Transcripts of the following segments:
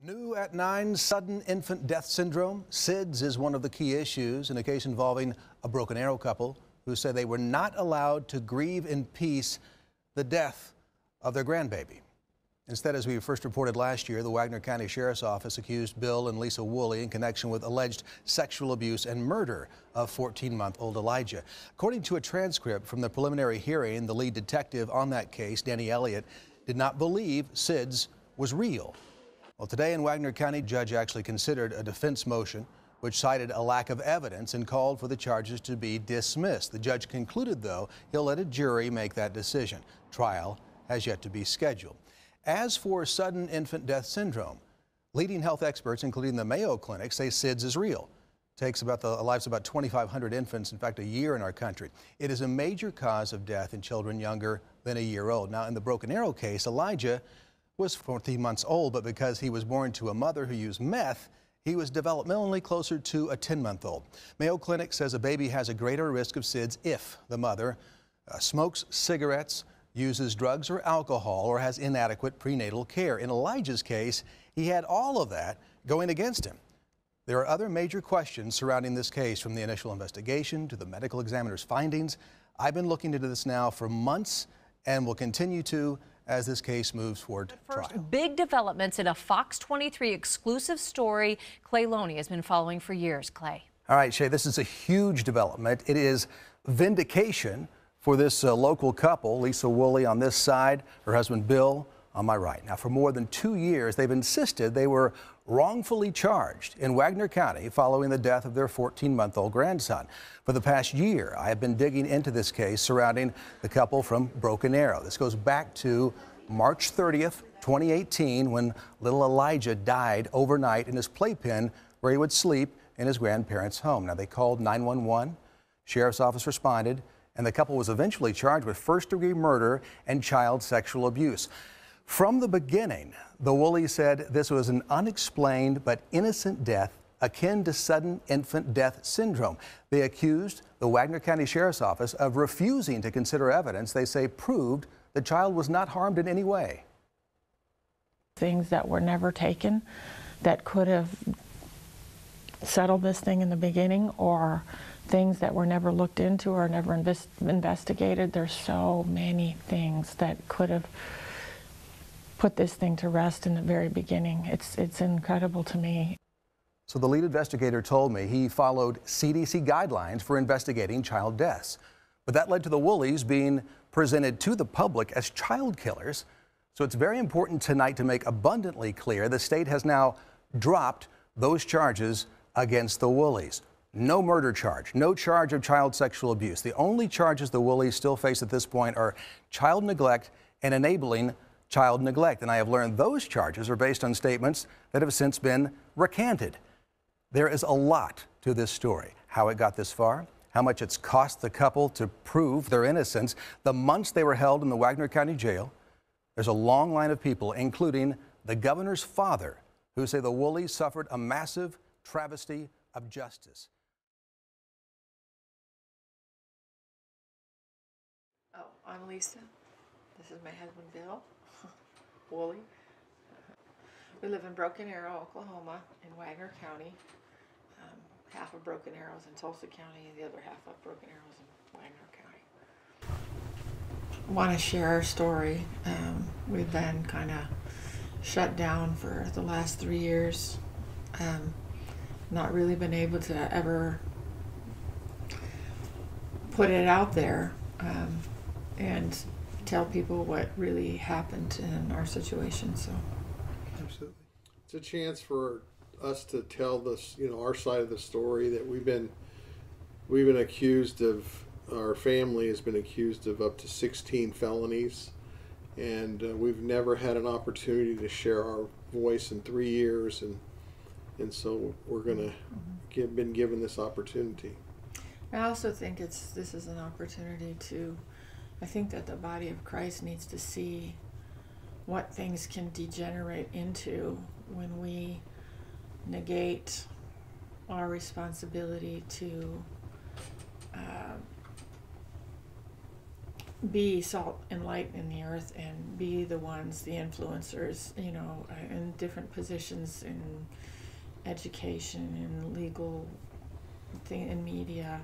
New at 9, sudden infant death syndrome. SIDS is one of the key issues in a case involving a Broken Arrow couple who said they were not allowed to grieve in peace the death of their grandbaby. Instead, as we first reported last year, the Wagner County Sheriff's Office accused Bill and Lisa Woolley in connection with alleged sexual abuse and murder of 14-month-old Elijah. According to a transcript from the preliminary hearing, the lead detective on that case, Danny Elliott, did not believe SIDS was real. Well, today in Wagner County, judge actually considered a defense motion which cited a lack of evidence and called for the charges to be dismissed. The judge concluded, though, he'll let a jury make that decision. Trial has yet to be scheduled. As for sudden infant death syndrome, leading health experts, including the Mayo Clinic, say SIDS is real. It takes about the lives of about 2,500 infants, in fact, a year in our country. It is a major cause of death in children younger than a year old. Now, in the Broken Arrow case, Elijah was 14 months old, but because he was born to a mother who used meth, he was developmentally closer to a 10-month-old. Mayo Clinic says a baby has a greater risk of SIDS if the mother smokes cigarettes, uses drugs or alcohol, or has inadequate prenatal care. In Elijah's case, he had all of that going against him. There are other major questions surrounding this case, from the initial investigation to the medical examiner's findings. I've been looking into this now for months and will continue to as this case moves toward trial. Big developments in a Fox 23 exclusive story Clay Loney has been following for years. Clay. All right, Shay, this is a huge development. It is vindication for this local couple, Lisa Woolley on this side, her husband Bill on my right. Now, for more than 2 years, they've insisted they were wrongfully charged in Wagner County following the death of their 14-month-old grandson. For the past year, I have been digging into this case surrounding the couple from Broken Arrow. This goes back to March 30th, 2018, when little Elijah died overnight in his playpen where he would sleep in his grandparents' home. Now, they called 911, sheriff's office responded, and the couple was eventually charged with first-degree murder and child sexual abuse. From the beginning, the Woolleys said this was an unexplained but innocent death akin to sudden infant death syndrome. They accused the Wagner County Sheriff's Office of refusing to consider evidence they say proved the child was not harmed in any way. Things that were never taken that could have settled this thing in the beginning, or things that were never looked into or never investigated. There's so many things that could have put this thing to rest in the very beginning. It's incredible to me. So the lead investigator told me he followed CDC guidelines for investigating child deaths. But that led to the Woolleys being presented to the public as child killers. So it's very important tonight to make abundantly clear the state has now dropped those charges against the Woolleys. No murder charge, no charge of child sexual abuse. The only charges the Woolleys still face at this point are child neglect and enabling child neglect. And I have learned those charges are based on statements that have since been recanted. There is a lot to this story. How it got this far, how much it's cost the couple to prove their innocence, the months they were held in the Wagner County Jail. There's a long line of people, including the governor's father, who say the Woolleys suffered a massive travesty of justice. Oh, I'm Lisa. This is my husband, Bill Woolley. We live in Broken Arrow, Oklahoma, in Wagner County. Half of Broken Arrow's in Tulsa County, and the other half of Broken Arrow's in Wagner County. I want to share our story. We've been kind of shut down for the last 3 years. Not really been able to ever put it out there and tell people what really happened in our situation. So absolutely, it's a chance for us to tell this, our side of the story, that we've been accused of, our family has been accused of up to 16 felonies, and we've never had an opportunity to share our voice in 3 years, and so we're gonna been given this opportunity. I also think this is an opportunity to, I think that the body of Christ needs to see what things can degenerate into when we negate our responsibility to be salt and light in the earth and be the ones, the influencers, you know, in different positions in education and legal thing in media.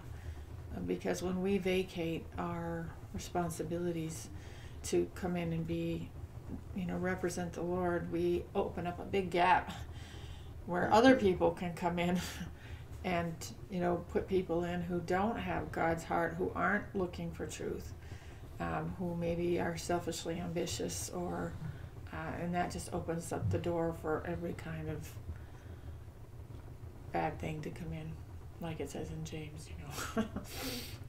Because when we vacate our responsibilities to come in and be, you know, represent the Lord, we open up a big gap where other people can come in and, you know, put people in who don't have God's heart, who aren't looking for truth, who maybe are selfishly ambitious, or and that just opens up the door for every kind of bad thing to come in, like it says in James, you know.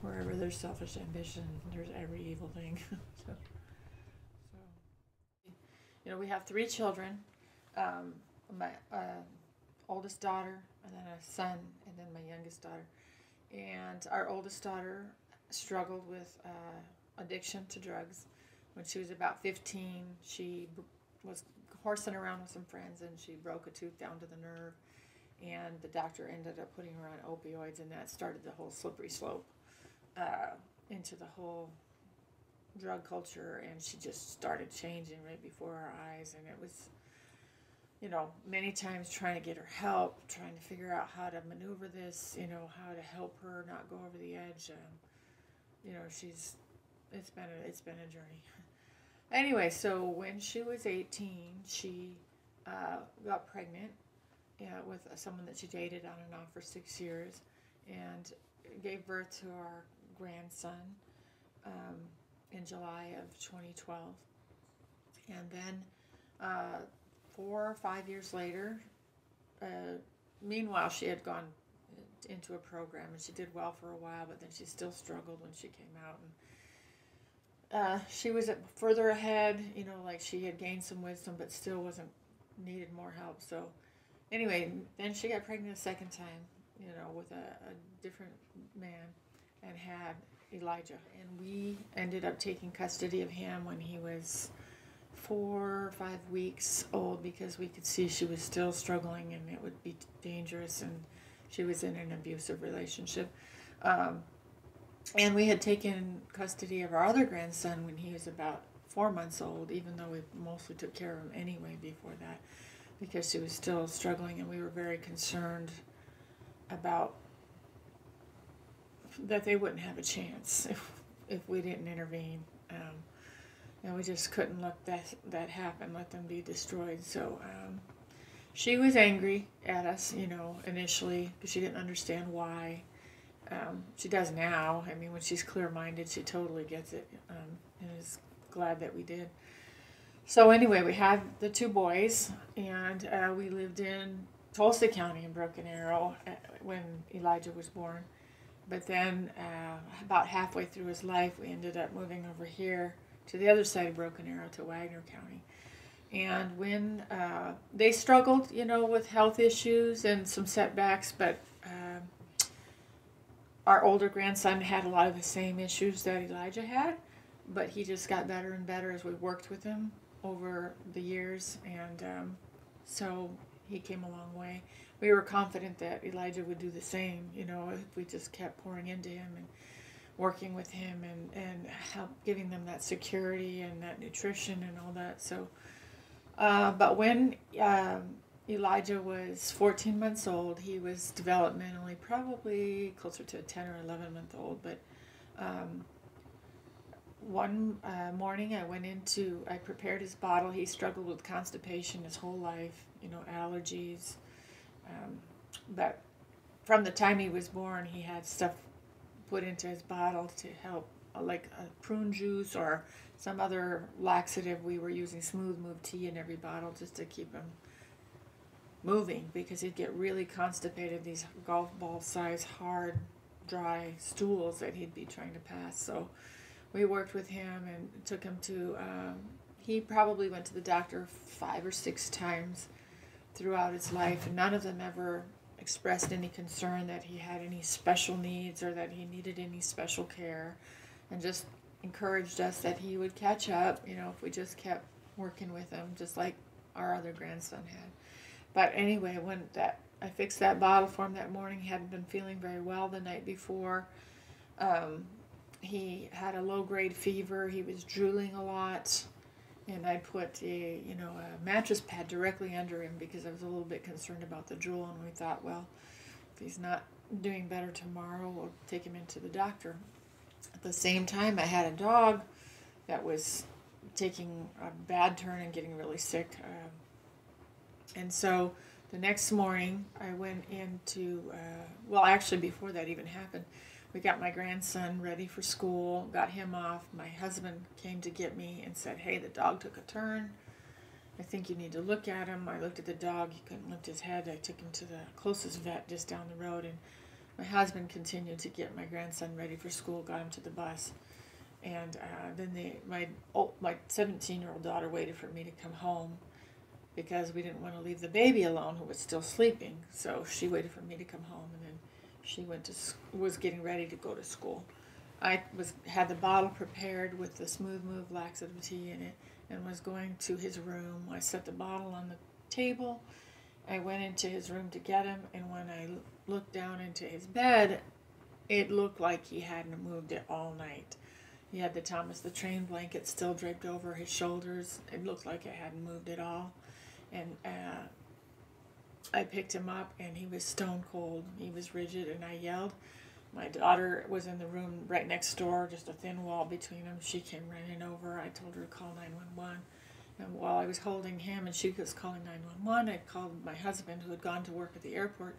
Wherever there's selfish ambition, there's every evil thing. So, you know, we have 3 children, my oldest daughter, and then a son, and then my youngest daughter. And our oldest daughter struggled with addiction to drugs. When she was about 15, she was horsing around with some friends, and she broke a tooth down to the nerve. And the doctor ended up putting her on opioids, and that started the whole slippery slope into the whole drug culture. And she just started changing right before our eyes. And it was, you know, many times trying to get her help, trying to figure out how to maneuver this, you know, how to help her not go over the edge. You know, it's been a journey. Anyway, so when she was 18, she got pregnant with someone that she dated on and off for 6 years, and gave birth to our grandson in July of 2012. And then 4 or 5 years later, meanwhile, she had gone into a program, and she did well for a while, but then she still struggled when she came out. And she was further ahead, you know, like she had gained some wisdom, but still needed more help. So anyway, then she got pregnant a second time, you know, with a different man, and had Elijah. And we ended up taking custody of him when he was 4 or 5 weeks old, because we could see she was still struggling and it would be dangerous, and she was in an abusive relationship. And we had taken custody of our other grandson when he was about 4 months old, even though we mostly took care of him anyway before that, because she was still struggling, and we were very concerned about that they wouldn't have a chance if we didn't intervene. And we just couldn't let that happen, let them be destroyed. So she was angry at us, you know, initially, because she didn't understand why. She does now. I mean, when she's clear-minded, she totally gets it, and is glad that we did. So anyway, we had the 2 boys, and we lived in Tulsa County in Broken Arrow when Elijah was born. But then about halfway through his life, we ended up moving over here to the other side of Broken Arrow, to Wagner County. And when they struggled, you know, with health issues and some setbacks, but our older grandson had a lot of the same issues that Elijah had, but he just got better and better as we worked with him over the years, and so he came a long way. We were confident that Elijah would do the same, you know, if we just kept pouring into him and working with him and help giving them that security and that nutrition and all that. So, but when Elijah was 14 months old, he was developmentally probably closer to a 10 or 11-month old, but one morning I prepared his bottle. He struggled with constipation his whole life, you know, allergies. But from the time he was born, he had stuff put into his bottle to help, like a prune juice or some other laxative. We were using Smooth Move tea in every bottle just to keep him moving, because he'd get really constipated, these golf ball size, hard, dry stools that he'd be trying to pass. So we worked with him and took him to, he probably went to the doctor 5 or 6 times throughout his life, and none of them ever expressed any concern that he had any special needs or that he needed any special care, and just encouraged us that he would catch up, you know, if we just kept working with him, just like our other grandson had. But anyway, when I fixed that bottle for him that morning, he hadn't been feeling very well the night before. he had a low-grade fever. He was drooling a lot. And I put a mattress pad directly under him because I was a little bit concerned about the drool. And we thought, well, if he's not doing better tomorrow, we'll take him into the doctor. At the same time, I had a dog that was taking a bad turn and getting really sick. And so the next morning, I went into, well, actually before that even happened, we got my grandson ready for school, got him off. My husband came to get me and said, hey, the dog took a turn. I think you need to look at him. I looked at the dog. He couldn't lift his head. I took him to the closest vet just down the road. And my husband continued to get my grandson ready for school, got him to the bus. And then my 17-year-old daughter waited for me to come home because we didn't want to leave the baby alone who was still sleeping. So she waited for me to come home, and then she was getting ready to go to school. I had the bottle prepared with the Smooth Move laxative tea in it and was going to his room. I set the bottle on the table. I went into his room to get him, and when I looked down into his bed, it looked like he hadn't moved it all night. He had the Thomas the Train blanket still draped over his shoulders. It looked like it hadn't moved at all. And I picked him up, and he was stone cold. He was rigid, and I yelled. My daughter was in the room right next door, just a thin wall between them. She came running over. I told her to call 911. And while I was holding him and she was calling 911, I called my husband, who had gone to work at the airport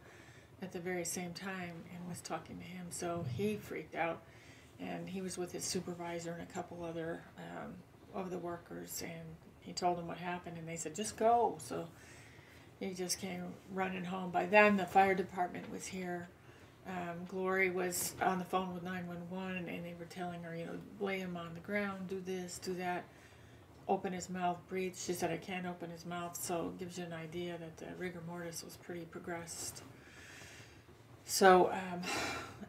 at the very same time, and was talking to him. So he freaked out, and he was with his supervisor and a couple other of the workers, and he told them what happened, and they said, just go. So he just came running home. By then, the fire department was here. Glory was on the phone with 911, and they were telling her, lay him on the ground, do this, do that, open his mouth, breathe. She said, I can't open his mouth, so it gives you an idea that the rigor mortis was pretty progressed. So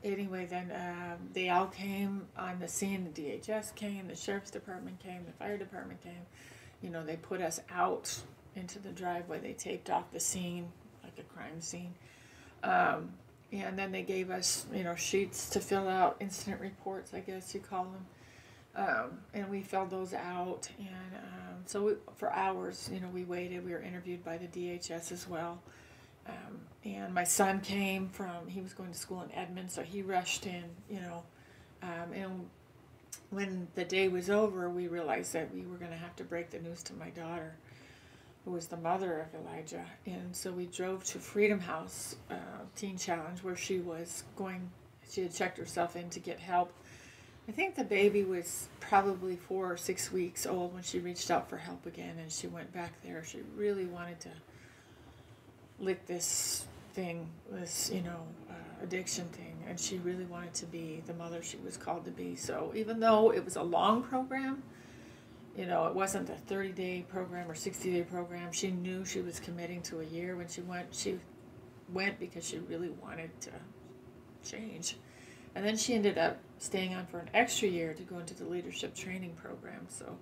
anyway, then they all came on the scene. The DHS came, the sheriff's department came, the fire department came. They put us out into the driveway. They taped off the scene, like a crime scene. And then they gave us, sheets to fill out, incident reports, I guess you call them. And we filled those out. And so for hours, we waited. We were interviewed by the DHS as well. And my son came he was going to school in Edmond, so he rushed in, and when the day was over, we realized that we were going to have to break the news to my daughter, who was the mother of Elijah. And so we drove to Freedom House Teen Challenge, where she had checked herself in to get help. I think the baby was probably 4 or 6 weeks old when she reached out for help again, and she went back there. She really wanted to lick this thing, this, addiction thing, and she really wanted to be the mother she was called to be. So even though it was a long program, it wasn't a 30-day program or 60-day program, she knew she was committing to a year. When she went because she really wanted to change. And then she ended up staying on for an extra year to go into the leadership training program. So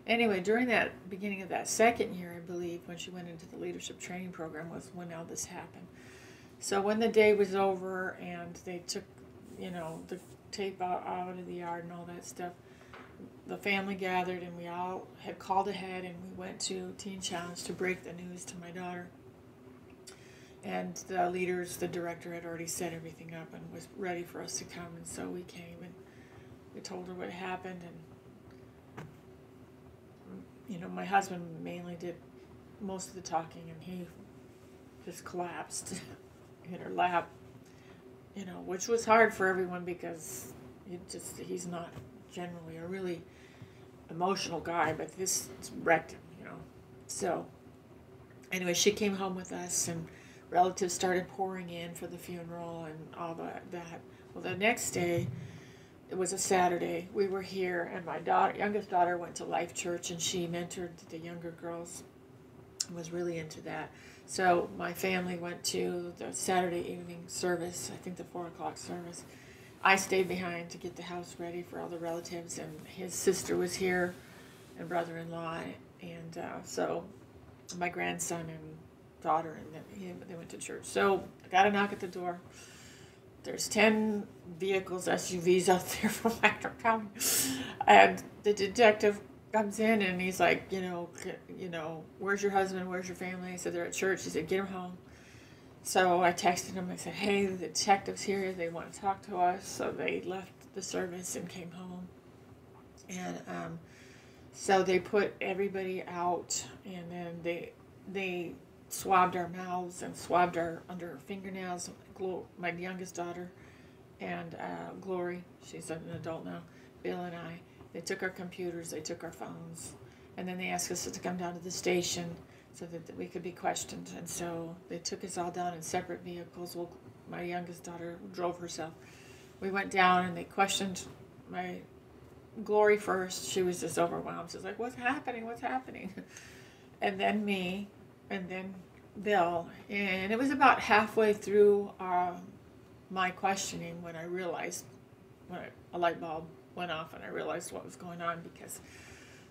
anyway, during that beginning of that second year, I believe, when she went into the leadership training program, was when all this happened. So when the day was over and they took, the tape out of the yard and all that stuff, the family gathered, and we all had called ahead, and we went to Teen Challenge to break the news to my daughter. And the leaders, the director, had already set everything up and was ready for us to come, and so we came and we told her what happened. And my husband mainly did most of the talking, and he just collapsed in her lap, which was hard for everyone because he's not generally a really emotional guy, but this wrecked him, So anyway, she came home with us, and relatives started pouring in for the funeral and all that. Well, the next day, it was a Saturday, we were here, and my youngest daughter went to Life Church, and she mentored the younger girls and was really into that. So my family went to the Saturday evening service, I think the 4 o'clock service. I stayed behind to get the house ready for all the relatives, and his sister was here, and brother-in-law, and so my grandson and daughter, and they went to church. So I got a knock at the door, there's 10 vehicles, SUVs out there from Wagner County. And the detective comes in and he's like, where's your husband? Where's your family? I said, they're at church. He said, get them home. So I texted him. I said, hey, the detective's here. They want to talk to us. So they left the service and came home. And so they put everybody out, and then they swabbed our mouths and swabbed under our fingernails. My youngest daughter and Glory, she's an adult now, Bill and I. They took our computers, they took our phones, and then they asked us to come down to the station so that we could be questioned. And so they took us all down in separate vehicles. Well, my youngest daughter drove herself. We went down and they questioned my Glory first. She was just overwhelmed. She was like, what's happening? What's happening? And then me, and then Bill. And it was about halfway through my questioning when I realized, a light bulb went off and I realized what was going on, because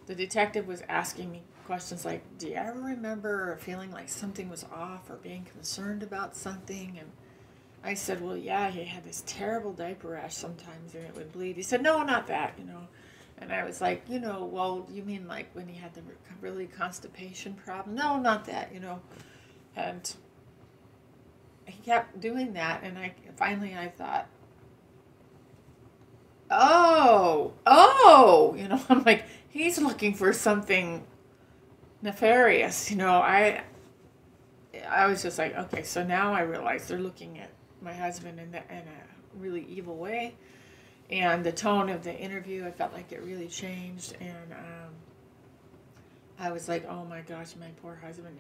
the detective was asking me questions like, do you ever remember feeling like something was off or being concerned about something? And I said, well, yeah, he had this terrible diaper rash sometimes and it would bleed. He said, no, not that, And I was like, well, you mean like when he had the really constipation problem? No, not that, And he kept doing that, and finally I thought, oh, I'm like, he's looking for something nefarious, I was just like, okay, so now I realize they're looking at my husband in a really evil way, and the tone of the interview, I felt like it really changed, and I was like, oh my gosh, my poor husband,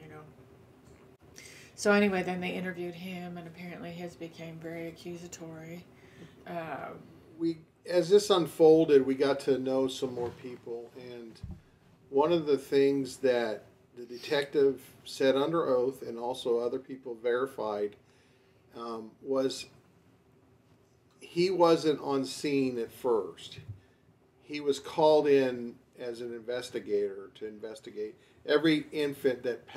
So anyway, then they interviewed him, and apparently his became very accusatory. As this unfolded, we got to know some more people, and one of the things that the detective said under oath, and also other people verified, was he wasn't on scene at first. He was called in as an investigator to investigate. Every infant that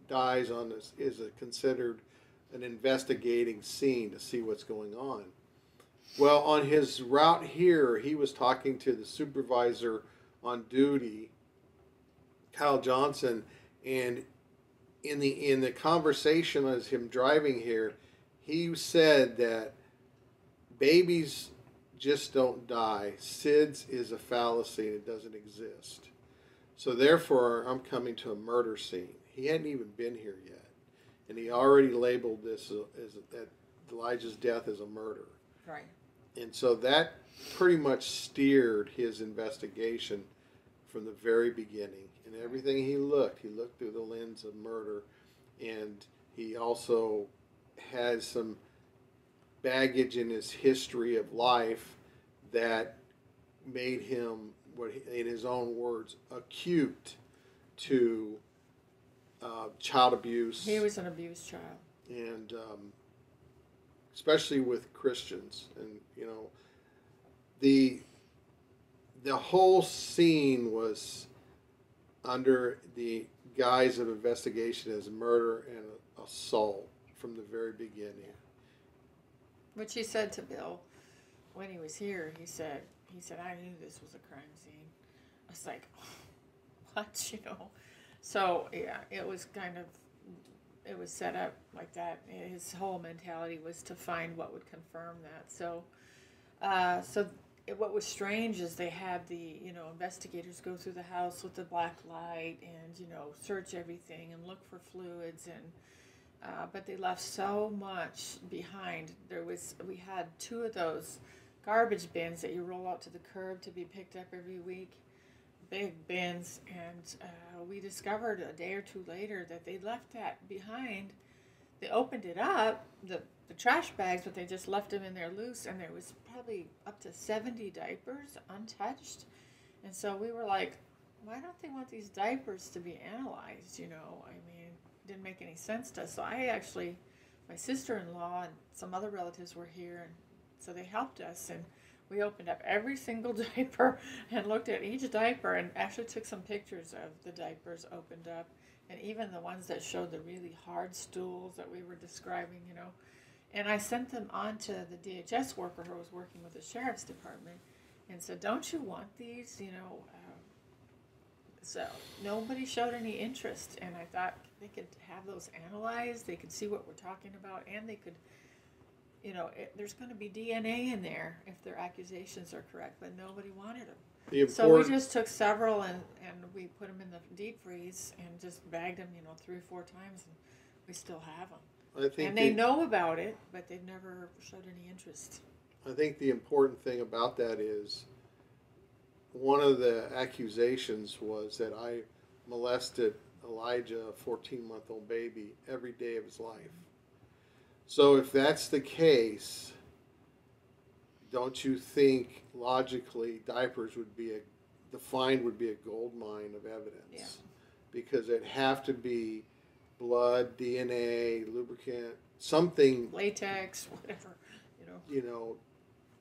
dies on this is considered an investigating scene to see what's going on. Well, on his route here, he was talking to the supervisor on duty, Kyle Johnson, and in the conversation as him driving here, he said that babies just don't die. SIDS is a fallacy and it doesn't exist. So therefore, I'm coming to a murder scene. He hadn't even been here yet, and he already labeled this as that Elijah's death as a murder. Right. And so that pretty much steered his investigation from the very beginning. And everything he looked through the lens of murder, and he also has some baggage in his history of life that made him, in his own words, acute to child abuse. He was an abused child. And especially with Christians. And, the whole scene was under the guise of investigation as murder and assault from the very beginning. Which he said to Bill when he was here. He said, I knew this was a crime scene. I was like, what, So, yeah, it was set up like that. His whole mentality was to find what would confirm that. So what was strange is they had the, investigators go through the house with the black light and, search everything and look for fluids, and but they left so much behind. We had 2 of those garbage bins that you roll out to the curb to be picked up every week, big bins, and we discovered a day or 2 later that they left that behind. They opened it up, the trash bags, but they just left them in there loose, and there was probably up to 70 diapers untouched. And so we were like, why don't they want these diapers to be analyzed? It didn't make any sense to us. So my sister-in-law and some other relatives were here, and so they helped us, and we opened up every single diaper and looked at each diaper and actually took some pictures of the diapers opened up, and even the ones that showed the really hard stools that we were describing, And I sent them on to the DHS worker who was working with the sheriff's department and said, don't you want these, you know? So nobody showed any interest, and I thought they could have those analyzed, they could see what we're talking about, and they could, you know, there's going to be DNA in there if their accusations are correct, but nobody wanted them. So we just took several and we put them in the deep freeze and just bagged them, you know, 3 or 4 times, and we still have them. I think and they know about it, but they've never showed any interest. I think the important thing about that is one of the accusations was that I molested Elijah, a 14-month-old baby, every day of his life. So if that's the case, don't you think logically diapers would be the find would be a gold mine of evidence? Yeah. Because it'd have to be blood, DNA, lubricant, something, latex, whatever, you know. You know,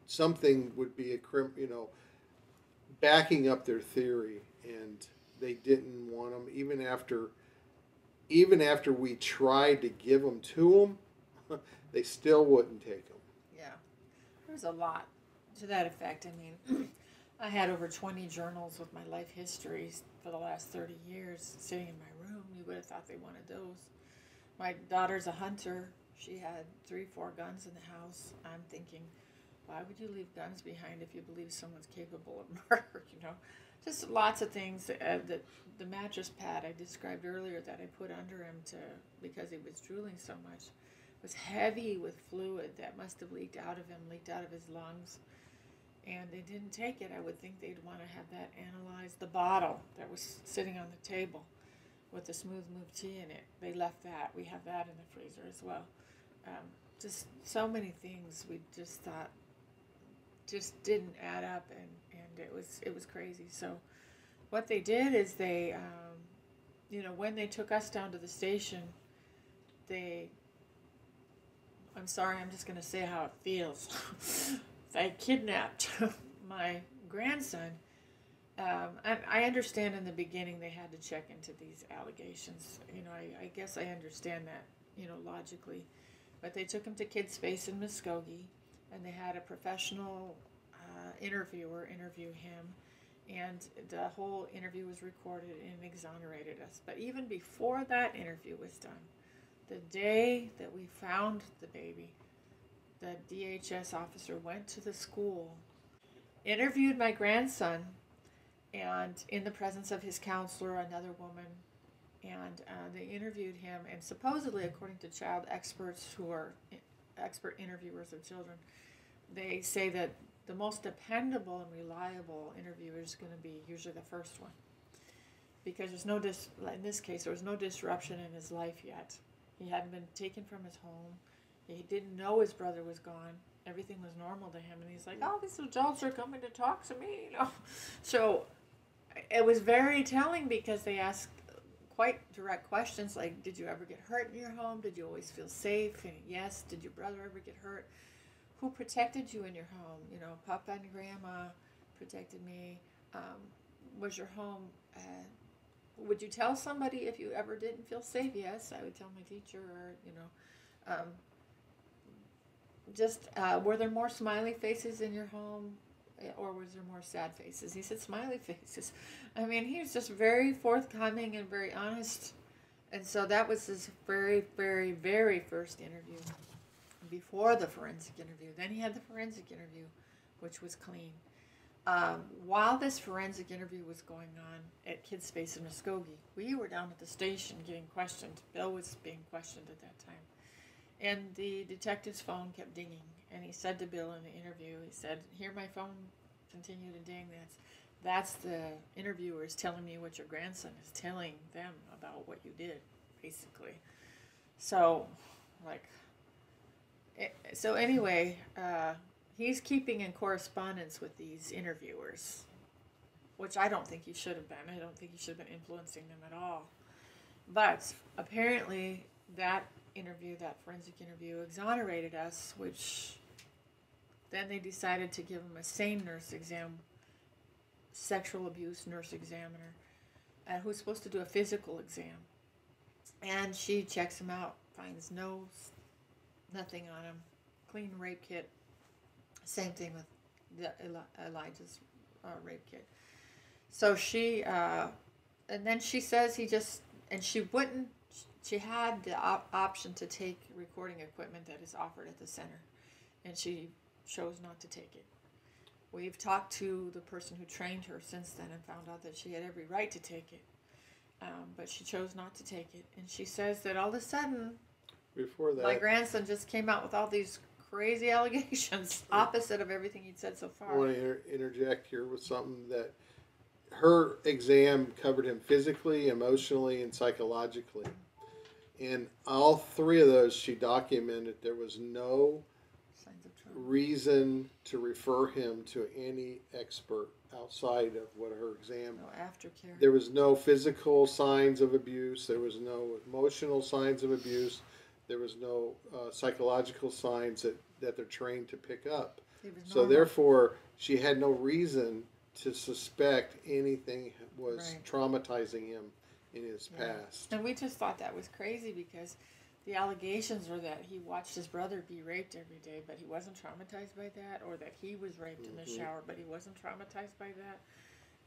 something would be you know, backing up their theory, and they didn't want them even after we tried to give them to them, they still wouldn't take them. Yeah, there's a lot to that effect. I mean, I had over 20 journals with my life histories for the last 30 years sitting in my room. You would have thought they wanted those. My daughter's a hunter. She had 3, 4 guns in the house. I'm thinking, why would you leave guns behind if you believe someone's capable of murder, you know? Just lots of things. The mattress pad I described earlier that I put under him because he was drooling so much was heavy with fluid that must have leaked out of him, leaked out of his lungs. And they didn't take it. I would think they'd want to have that analyzed. The bottle that was sitting on the table with the smooth move tea in it, they left that. We have that in the freezer as well. Just so many things we just thought just didn't add up, and it was crazy. So what they did is they, you know, when they took us down to the station, I'm sorry, I'm just going to say how it feels. They kidnapped my grandson. I understand in the beginning they had to check into these allegations. You know, I guess I understand that, you know, logically. But they took him to Kid Space in Muskogee, and they had a professional interviewer interview him. And the whole interview was recorded and exonerated us. But even before that interview was done, the day that we found the baby, the DHS officer went to the school, interviewed my grandson, and in the presence of his counselor, another woman, and they interviewed him, and supposedly, according to child experts who are expert interviewers of children, they say that the most dependable and reliable interviewer is going to be usually the first one, because there's no in this case, there was no disruption in his life yet. He hadn't been taken from his home. He didn't know his brother was gone. Everything was normal to him, and he's like, "Oh, these adults are coming to talk to me," you know. So it was very telling because they asked quite direct questions like, "Did you ever get hurt in your home? Did you always feel safe?" And yes. "Did your brother ever get hurt? Who protected you in your home? You know, Papa and Grandma protected me. Was your home? Would you tell somebody if you ever didn't feel safe?" "Yes, I would tell my teacher," or you know. Were there more smiley faces in your home, or was there more sad faces? He said smiley faces. I mean, he was just very forthcoming and very honest. And so that was his very, very, very first interview before the forensic interview. Then he had the forensic interview, which was clean. While this forensic interview was going on at Kid Space in Muskogee, we were down at the station getting questioned. Bill was being questioned at that time. And the detective's phone kept dinging. And he said to Bill in the interview, he said, "Hear my phone continue to ding. That's the interviewers telling me what your grandson is telling them about what you did," basically. So, anyway, he's keeping in correspondence with these interviewers, which I don't think he should have been. I don't think he should have been influencing them at all. But apparently that forensic interview exonerated us, which then they decided to give him a sane nurse exam, sexual abuse nurse examiner, who's supposed to do a physical exam. And she checks him out, finds no nothing on him. Clean rape kit. Same thing with Elijah's rape kit. So she, and then she says he just, and she wouldn't, she had the option to take recording equipment that is offered at the center, and she chose not to take it. We've talked to the person who trained her since then and found out that she had every right to take it, but she chose not to take it. And she says that all of a sudden, before that, my grandson just came out with all these crazy allegations, opposite of everything he'd said so far. I want to interject here with something that her exam covered him physically, emotionally, and psychologically. And all three of those she documented. There was no Signs of trauma. reason to refer him to any expert outside of what her exam. No aftercare. There was no physical signs of abuse. There was no emotional signs of abuse. There was no psychological signs that they're trained to pick up. So therefore, she had no reason to suspect anything was traumatizing him in his past. And we just thought that was crazy because the allegations were that he watched his brother be raped every day, but he wasn't traumatized by that, or that he was raped in the shower, but he wasn't traumatized by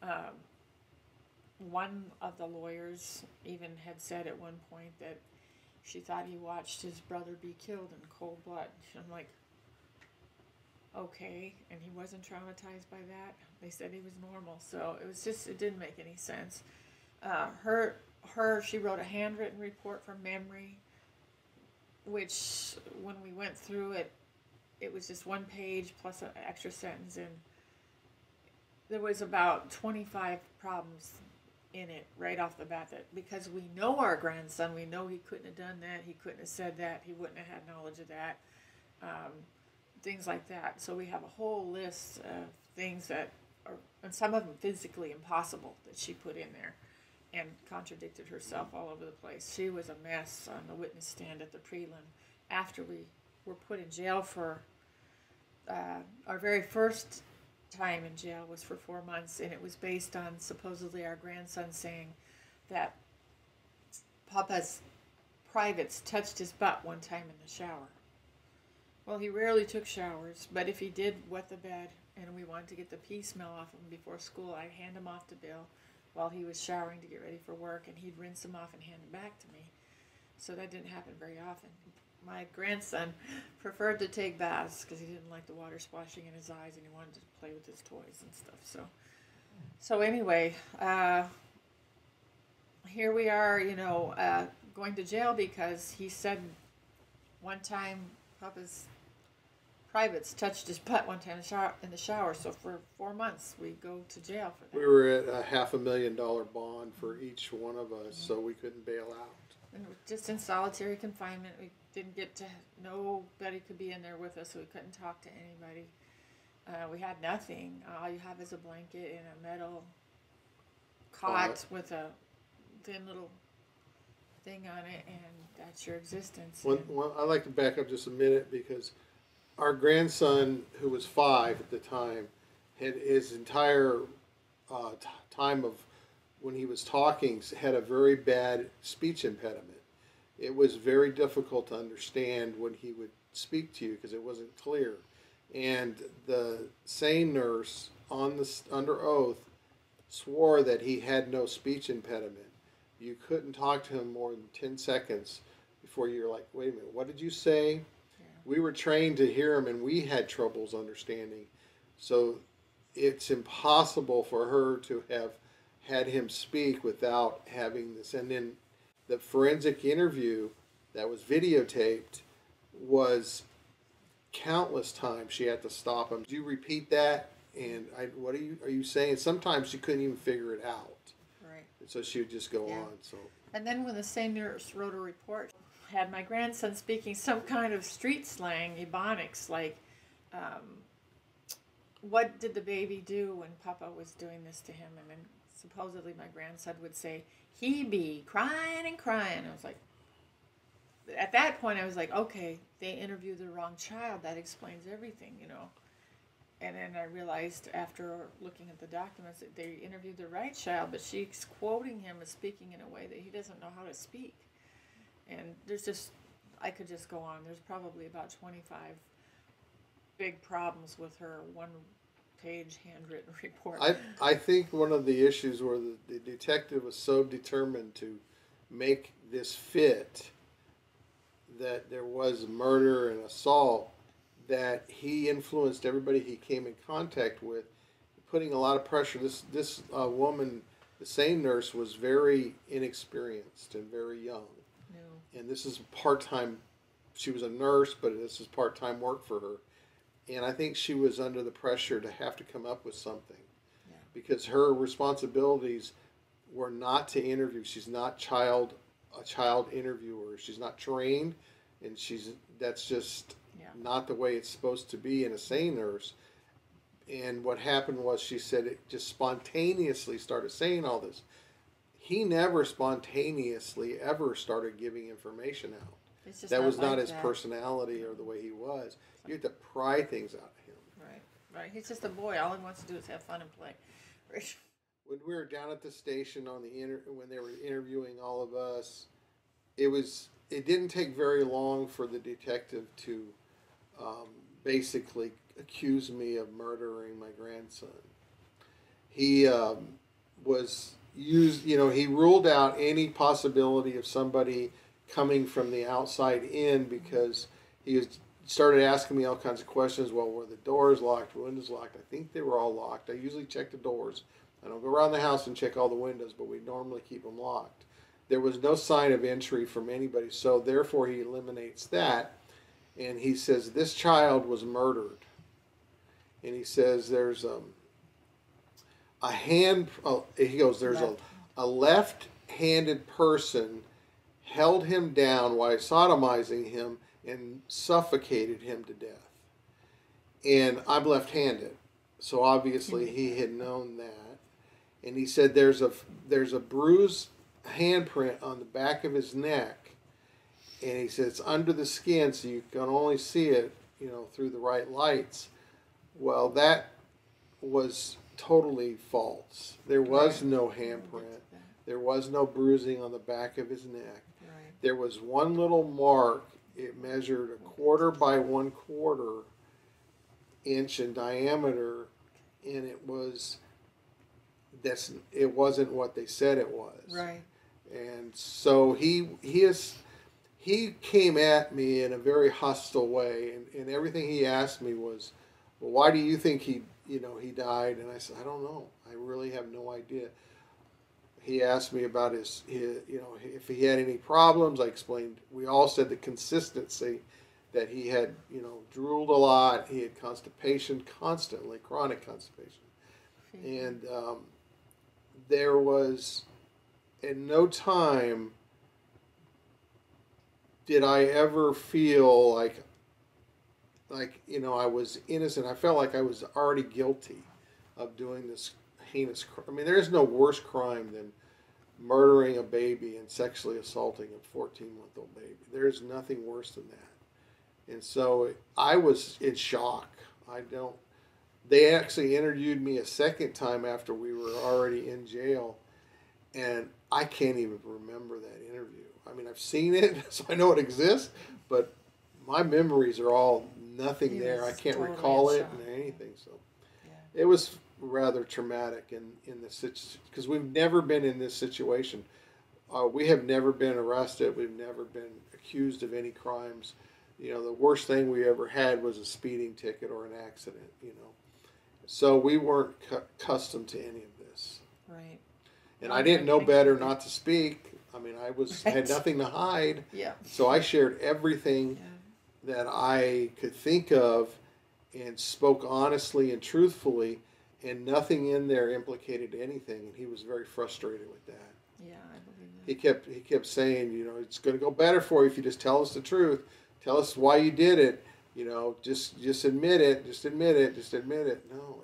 that. One of the lawyers even had said at one point that she thought he watched his brother be killed in cold blood. I'm like, okay, and he wasn't traumatized by that. They said he was normal, so it was just, it didn't make any sense. She wrote a handwritten report from memory, which when we went through it, it was just 1 page plus an extra sentence, and there was about 25 problems in it right off the bat, that because we know our grandson, we know he couldn't have done that, he couldn't have said that, he wouldn't have had knowledge of that, things like that. So we have a whole list of things that are, and some of them physically impossible, that she put in there and contradicted herself all over the place. She was a mess on the witness stand at the prelim. After we were put in jail for, our very first time in jail was for 4 months, and it was based on supposedly our grandson saying that Papa's privates touched his butt one time in the shower. Well, he rarely took showers, but if he did wet the bed and we wanted to get the pee smell off him before school, I'd hand him off to Bill while he was showering to get ready for work, and he'd rinse him off and hand him back to me. So that didn't happen very often. My grandson preferred to take baths because he didn't like the water splashing in his eyes, and he wanted to play with his toys and stuff. So anyway, here we are, going to jail because he said one time Papa's privates touched his butt one time in the shower. So for 4 months we go to jail for that. We were at a $500,000 bond for each one of us, so we couldn't bail out. And we're just in solitary confinement. We didn't get to, nobody could be in there with us, so we couldn't talk to anybody. We had nothing. All you have is a blanket and a metal cot with a thin little thing on it, and that's your existence. I'd like to back up just a minute, because our grandson, who was 5 at the time, had his entire time of when he was talking, had a very bad speech impediment. It was very difficult to understand when he would speak to you because it wasn't clear. And the sane nurse under oath swore that he had no speech impediment. You couldn't talk to him more than 10 seconds before you're like, wait a minute, what did you say? Yeah. We were trained to hear him, and we had troubles understanding. So it's impossible for her to have had him speak without having this. And then the forensic interview that was videotaped was countless times she had to stop him. Do you repeat that? And what are you saying? Sometimes she couldn't even figure it out. Right. So she would just go on. So. And then when the same nurse wrote a report, had my grandson speaking some kind of street slang, ebonics, like, what did the baby do when Papa was doing this to him? And then supposedly my grandson would say, he be crying and crying. I was like, at that point I was like, okay, they interviewed the wrong child. That explains everything, And then I realized after looking at the documents that they interviewed the right child, but she's quoting him as speaking in a way that he doesn't know how to speak. And there's just I could just go on. There's probably about 25 big problems with her one-page handwritten report. I think one of the issues where the detective was so determined to make this fit, that there was murder and assault, that he influenced everybody he came in contact with, putting a lot of pressure. This woman, the same nurse, was very inexperienced and very young. No. And this is part-time. She was a nurse, but this is part-time work for her. And I think she was under the pressure to have to come up with something. Yeah. Because her responsibilities were not to interview. She's not a child interviewer. She's not trained, and that's just not the way it's supposed to be in a sane nurse. And what happened was, she said it just spontaneously started saying all this. He never spontaneously ever started giving information out. That was not his personality or the way he was. You have to pry things out of him. Right. He's just a boy. All he wants to do is have fun and play. When we were down at the station when they were interviewing all of us, it didn't take very long for the detective to basically accuse me of murdering my grandson. He he ruled out any possibility of somebody coming from the outside in, because he started asking me all kinds of questions. Well, were the doors locked, windows locked? I think they were all locked. I usually check the doors. I don't go around the house and check all the windows, but we normally keep them locked. There was no sign of entry from anybody, so therefore he eliminates that. And he says this child was murdered. And he says there's there's a left-handed person held him down while sodomizing him and suffocated him to death. And I'm left-handed, so obviously he had known that. And he said there's a bruised handprint on the back of his neck, and he said it's under the skin, so you can only see it, through the right lights. Well, that was totally false. There was no handprint. There was no bruising on the back of his neck. Right. There was one little mark. It measured 1/4 by 1/4 inch in diameter, and it wasn't what they said it was. Right. And so he came at me in a very hostile way, and everything he asked me was, well, why do you think he died? And I said, I don't know. I really have no idea. He asked me about his if he had any problems. I explained. We all said the consistency, that he had, drooled a lot. He had constipation constantly, chronic constipation. And there was, in no time did I ever feel like I was innocent. I felt like I was already guilty of doing this heinous crime. I mean, there is no worse crime than murdering a baby and sexually assaulting a 14-month-old baby. There is nothing worse than that. And so I was in shock. They actually interviewed me a second time after we were already in jail, and I can't even remember that interview. I mean, I've seen it, so I know it exists, but my memories are all nothing there. I can't totally recall it and anything. So it was rather traumatic in the situation, because we've never been in this situation. We have never been arrested. We've never been accused of any crimes. The worst thing we ever had was a speeding ticket or an accident. So we weren't accustomed to any of this. Right. And I didn't know better not to speak. I mean, I had nothing to hide. Yeah. So I shared everything that I could think of and spoke honestly and truthfully, and nothing in there implicated anything. And he was very frustrated with that. Yeah, I believe that. He kept saying, it's going to go better for you if you just tell us the truth. Tell us why you did it. Just admit it. Just admit it. Just admit it. No,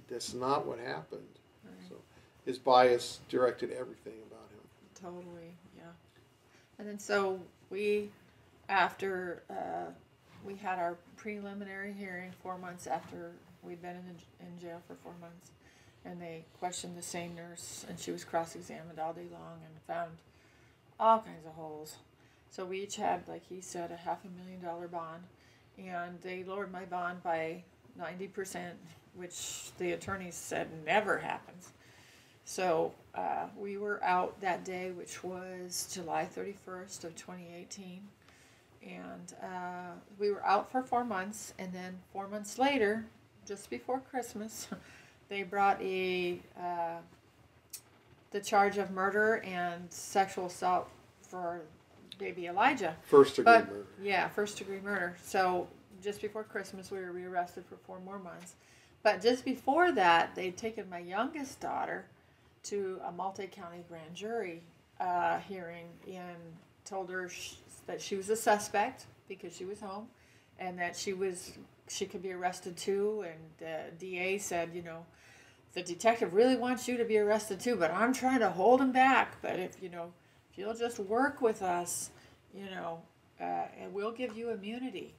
that's not what happened. Right. So his bias directed everything about him. Totally, yeah. And then so after we had our preliminary hearing 4 months after we'd been in jail for 4 months, and they questioned the same nurse, and she was cross-examined all day long and found all kinds of holes. So we each had, like he said, a $500,000 bond, and they lowered my bond by 90%, which the attorneys said never happens. So we were out that day, which was July 31st of 2018, and we were out for 4 months, and then 4 months later, just before Christmas, they brought the charge of murder and sexual assault for baby Elijah. First degree murder. Yeah, first degree murder. So just before Christmas, we were rearrested for 4 more months. But just before that, they'd taken my youngest daughter to a multi-county grand jury hearing and told her that she was a suspect because she was home, and that she could be arrested too. And the DA said, you know, the detective really wants you to be arrested too, but I'm trying to hold him back. But if you'll just work with us, and we'll give you immunity.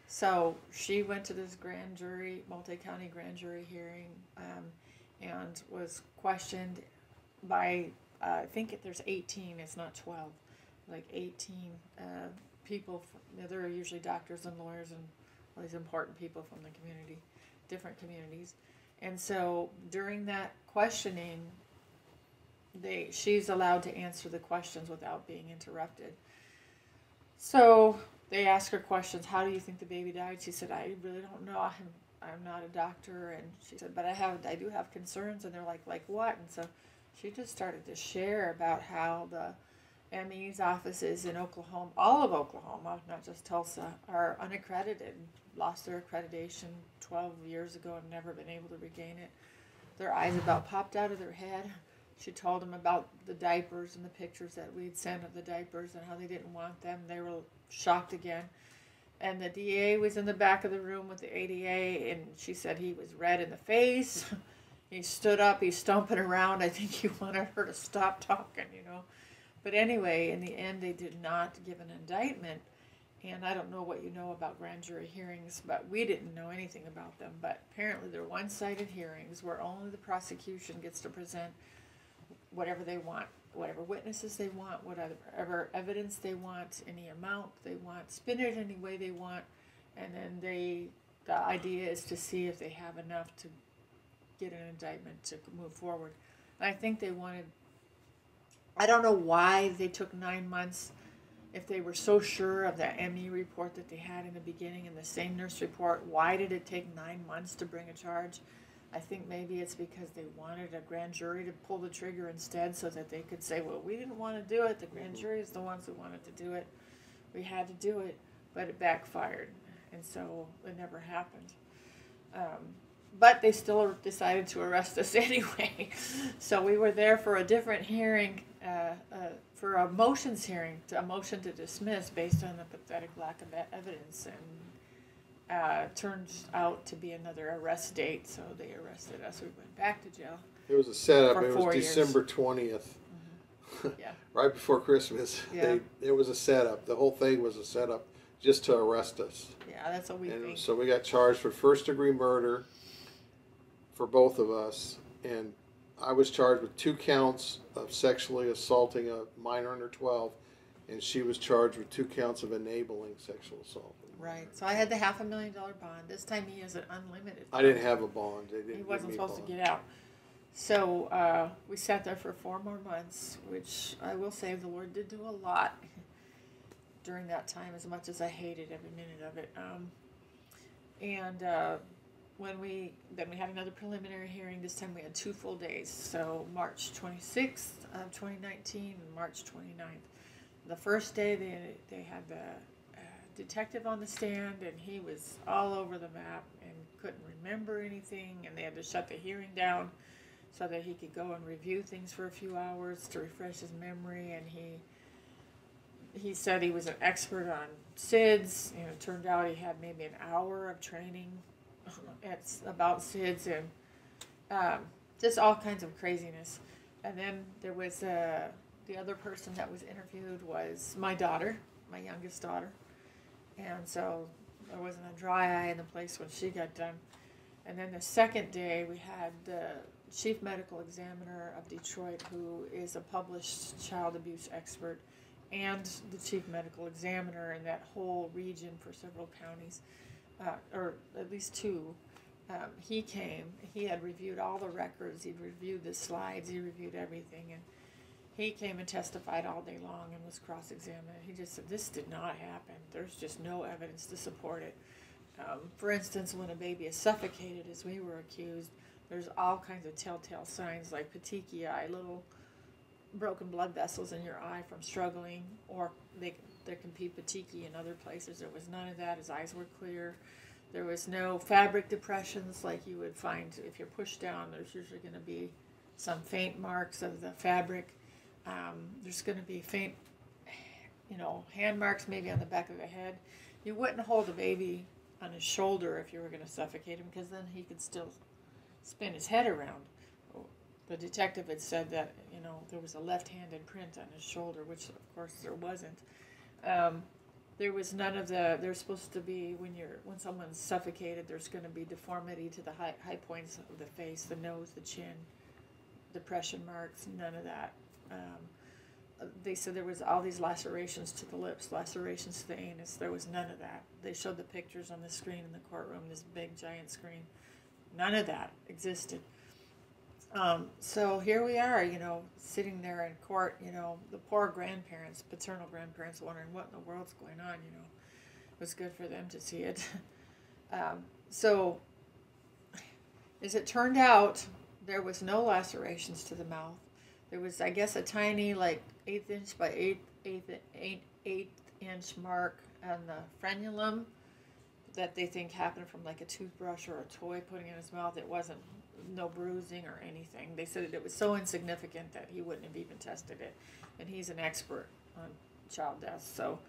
So she went to this grand jury, multi-county grand jury hearing, and was questioned by, I think there's 18, it's not 12, like 18 people. There are usually doctors and lawyers and all these important people from the community, different communities. And so during that questioning, she's allowed to answer the questions without being interrupted. So they asked her questions. How do you think the baby died? She said, I really don't know. I'm not a doctor. And she said, but I do have concerns. And they're like what? And so she just started to share about how the ME's offices in Oklahoma, all of Oklahoma, not just Tulsa, are unaccredited, lost their accreditation 12 years ago and never been able to regain it. Their eyes about popped out of their head. She told them about the diapers and the pictures that we'd sent of the diapers and how they didn't want them. They were shocked again. And the DA was in the back of the room with the ADA, and she said he was red in the face. He stood up, he's stomping around. I think he wanted her to stop talking, But anyway, in the end, they did not give an indictment. And I don't know what you know about grand jury hearings, but we didn't know anything about them. But apparently they're one-sided hearings where only the prosecution gets to present whatever they want, whatever witnesses they want, whatever evidence they want, any amount they want, spin it any way they want, and then the idea is to see if they have enough to get an indictment to move forward. And I think they wanted, I don't know why they took 9 months if they were so sure of the ME report that they had in the beginning and the same nurse report. Why did it take 9 months to bring a charge? I think maybe it's because they wanted a grand jury to pull the trigger instead so that they could say, well, we didn't want to do it. The grand jury is the ones who wanted to do it. We had to do it, but it backfired. And so it never happened. But they still decided to arrest us anyway. So we were there for a different hearing, for a motions hearing, a motion to dismiss based on the pathetic lack of evidence. And turns out to be another arrest date, so they arrested us. We went back to jail. It was a setup. For It 4 was years. December 20th, Yeah. right before Christmas. Yeah. It was a setup. The whole thing was a setup just to arrest us. Yeah, that's what we And think. so we got charged for first-degree murder for both of us, and I was charged with 2 counts of sexually assaulting a minor under 12, and she was charged with 2 counts of enabling sexual assault. Right. So I had the $500,000 bond. This time he has an unlimited I bond. didn't have a bond. They didn't He give wasn't me a supposed to bond. get out. So we sat there for 4 more months, which I will say the Lord did do a lot during that time, as much as I hated every minute of it. When we had another preliminary hearing. This time we had 2 full days. So March 26th of 2019 and March 29th. The first day they had the detective on the stand, and he was all over the map and couldn't remember anything, and they had to shut the hearing down so that he could go and review things for a few hours to refresh his memory. And he said he was an expert on SIDS, and it turned out he had maybe an hour of training about SIDS, and just all kinds of craziness. And then there was the other person that was interviewed was my daughter, my youngest daughter. And so there wasn't a dry eye in the place when she got done. And then the second day we had the chief medical examiner of Detroit, who is a published child abuse expert, and the chief medical examiner in that whole region for several counties, or at least two. He came, he had reviewed all the records, he reviewed the slides, he reviewed everything, and he came and testified all day long and was cross-examined. He just said, this did not happen. There's just no evidence to support it. For instance, when a baby is suffocated, as we were accused, there's all kinds of telltale signs like petechiae, little broken blood vessels in your eye from struggling, or there can be petechiae in other places. There was none of that. His eyes were clear. There was no fabric depressions like you would find if you're pushed down. There's usually going to be some faint marks of the fabric. There's going to be faint, hand marks maybe on the back of the head. You wouldn't hold a baby on his shoulder if you were going to suffocate him, because then he could still spin his head around. The detective had said that, there was a left-handed print on his shoulder, which of course there wasn't. There was none of there's supposed to be, when someone's suffocated, there's going to be deformity to the high points of the face, the nose, the chin, depression marks, none of that. They said there was all these lacerations to the lips, lacerations to the anus. There was none of that. They showed the pictures on the screen in the courtroom, this big giant screen. None of that existed. So here we are, sitting there in court, the poor grandparents, paternal grandparents, wondering what in the world's going on, It was good for them to see it. So as it turned out, there was no lacerations to the mouth. There was, I guess, a tiny, 1/8 inch by 8 inch mark on the frenulum that they think happened from a toothbrush or a toy putting in his mouth. It wasn't, no bruising or anything. They said it was so insignificant that he wouldn't have even tested it. And he's an expert on child deaths, so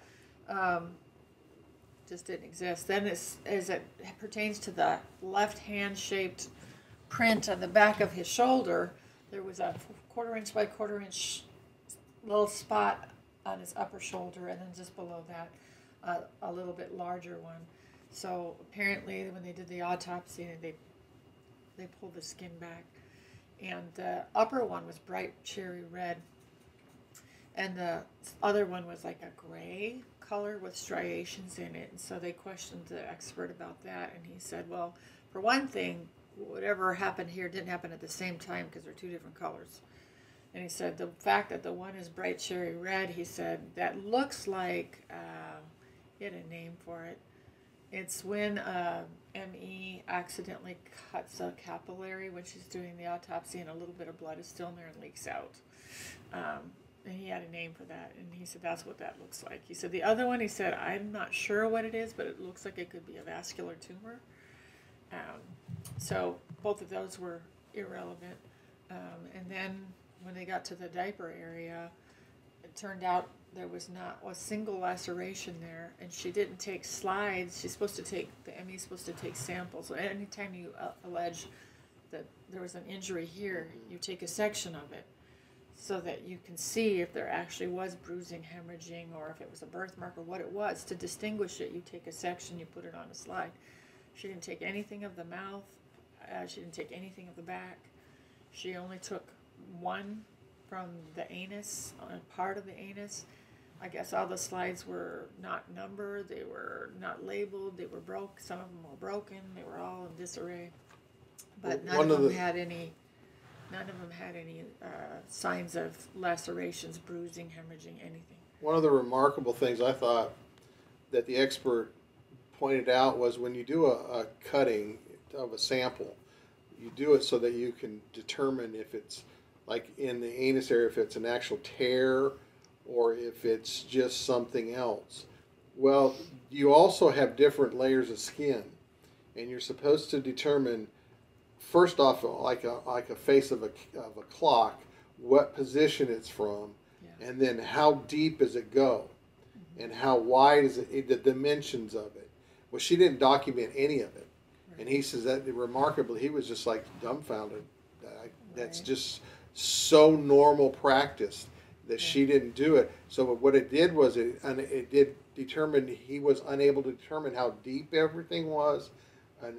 just didn't exist. Then as it pertains to the left hand shaped print on the back of his shoulder, there was a 1/4 inch by 1/4 inch little spot on his upper shoulder, and then just below that a little bit larger one. So apparently when they did the autopsy, they pulled the skin back, and the upper one was bright cherry red, and the other one was like a gray color with striations in it. And so they questioned the expert about that, and he said, well, for one thing, whatever happened here didn't happen at the same time because they're two different colors. And he said the fact that the one is bright cherry red, he said, that looks like, he had a name for it. It's when ME accidentally cuts a capillary when she's doing the autopsy, and a little bit of blood is still in there and leaks out. And he had a name for that, and he said that's what that looks like. He said the other one, he said, I'm not sure what it is, but it looks like it could be a vascular tumor. So both of those were irrelevant. And then when they got to the diaper area, it turned out there was not a single laceration there, and she didn't take slides. She's supposed to take, the ME is supposed to take samples. So anytime you allege that there was an injury here, you take a section of it so that you can see if there actually was bruising, hemorrhaging, or if it was a birthmark or what it was. To distinguish it, you take a section, you put it on a slide. She didn't take anything of the mouth. She didn't take anything of the back. She only took one from the anus, part of the anus. I guess all the slides were not numbered, they were not labeled, they were broke. Some of them were broken, they were all in disarray. But none of them had any signs of lacerations, bruising, hemorrhaging, anything. One of the remarkable things I thought that the expert pointed out was when you do a cutting of a sample, you do it so that you can determine if it's, like in the anus area, if it's an actual tear or if it's just something else. Well, you also have different layers of skin, and you're supposed to determine, first off, like a face of a clock, what position it's from, yeah, and then how deep does it go, and how wide is it, the dimensions of it. Well, she didn't document any of it. Right. And he says that remarkably, he was just like dumbfounded. That's right. Just so normal practice that she didn't do it. So what it did was it did determine, he was unable to determine how deep everything was, and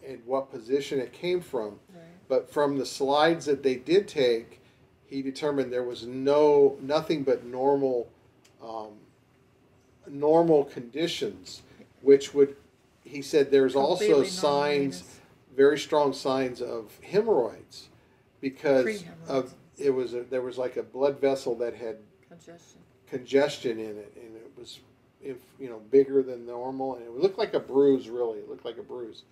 and what position it came from. Right. But from the slides that they did take, he determined there was nothing but normal normal conditions, which would, he said there's also Completely signs, normal very strong signs of hemorrhoids, because Pre-hemorrhoids. of there was like a blood vessel that had congestion in it, and it was, bigger than normal, and it looked like a bruise. Really, it looked like a bruise.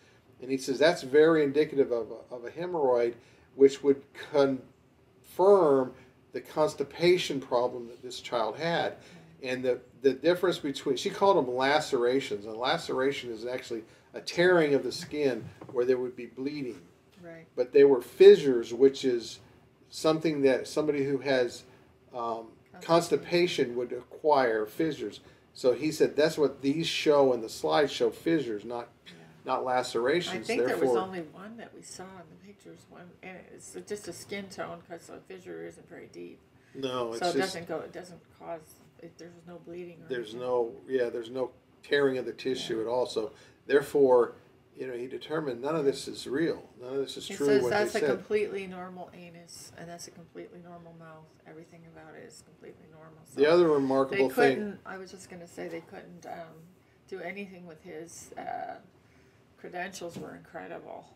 And he says that's very indicative of a hemorrhoid, which would confirm the constipation problem that this child had. And the difference between, she called them lacerations. A laceration is actually a tearing of the skin where there would be bleeding. Right. But they were fissures, which is something that somebody who has constipation would acquire, fissures. So he said that's what these show, and the slides show fissures, not lacerations. I think there was only one that we saw in the pictures, and it's just a skin tone because the fissure isn't very deep. No, it's so it just, doesn't cause. There's no bleeding. There's no tearing of the tissue at all. So therefore, he determined none of this is real. None of this is true. Says what that's they a said. completely normal anus, and that's a completely normal mouth. Everything about it is completely normal. So The other remarkable they thing. couldn't. I was just going to say they couldn't do anything with his credentials. Were incredible.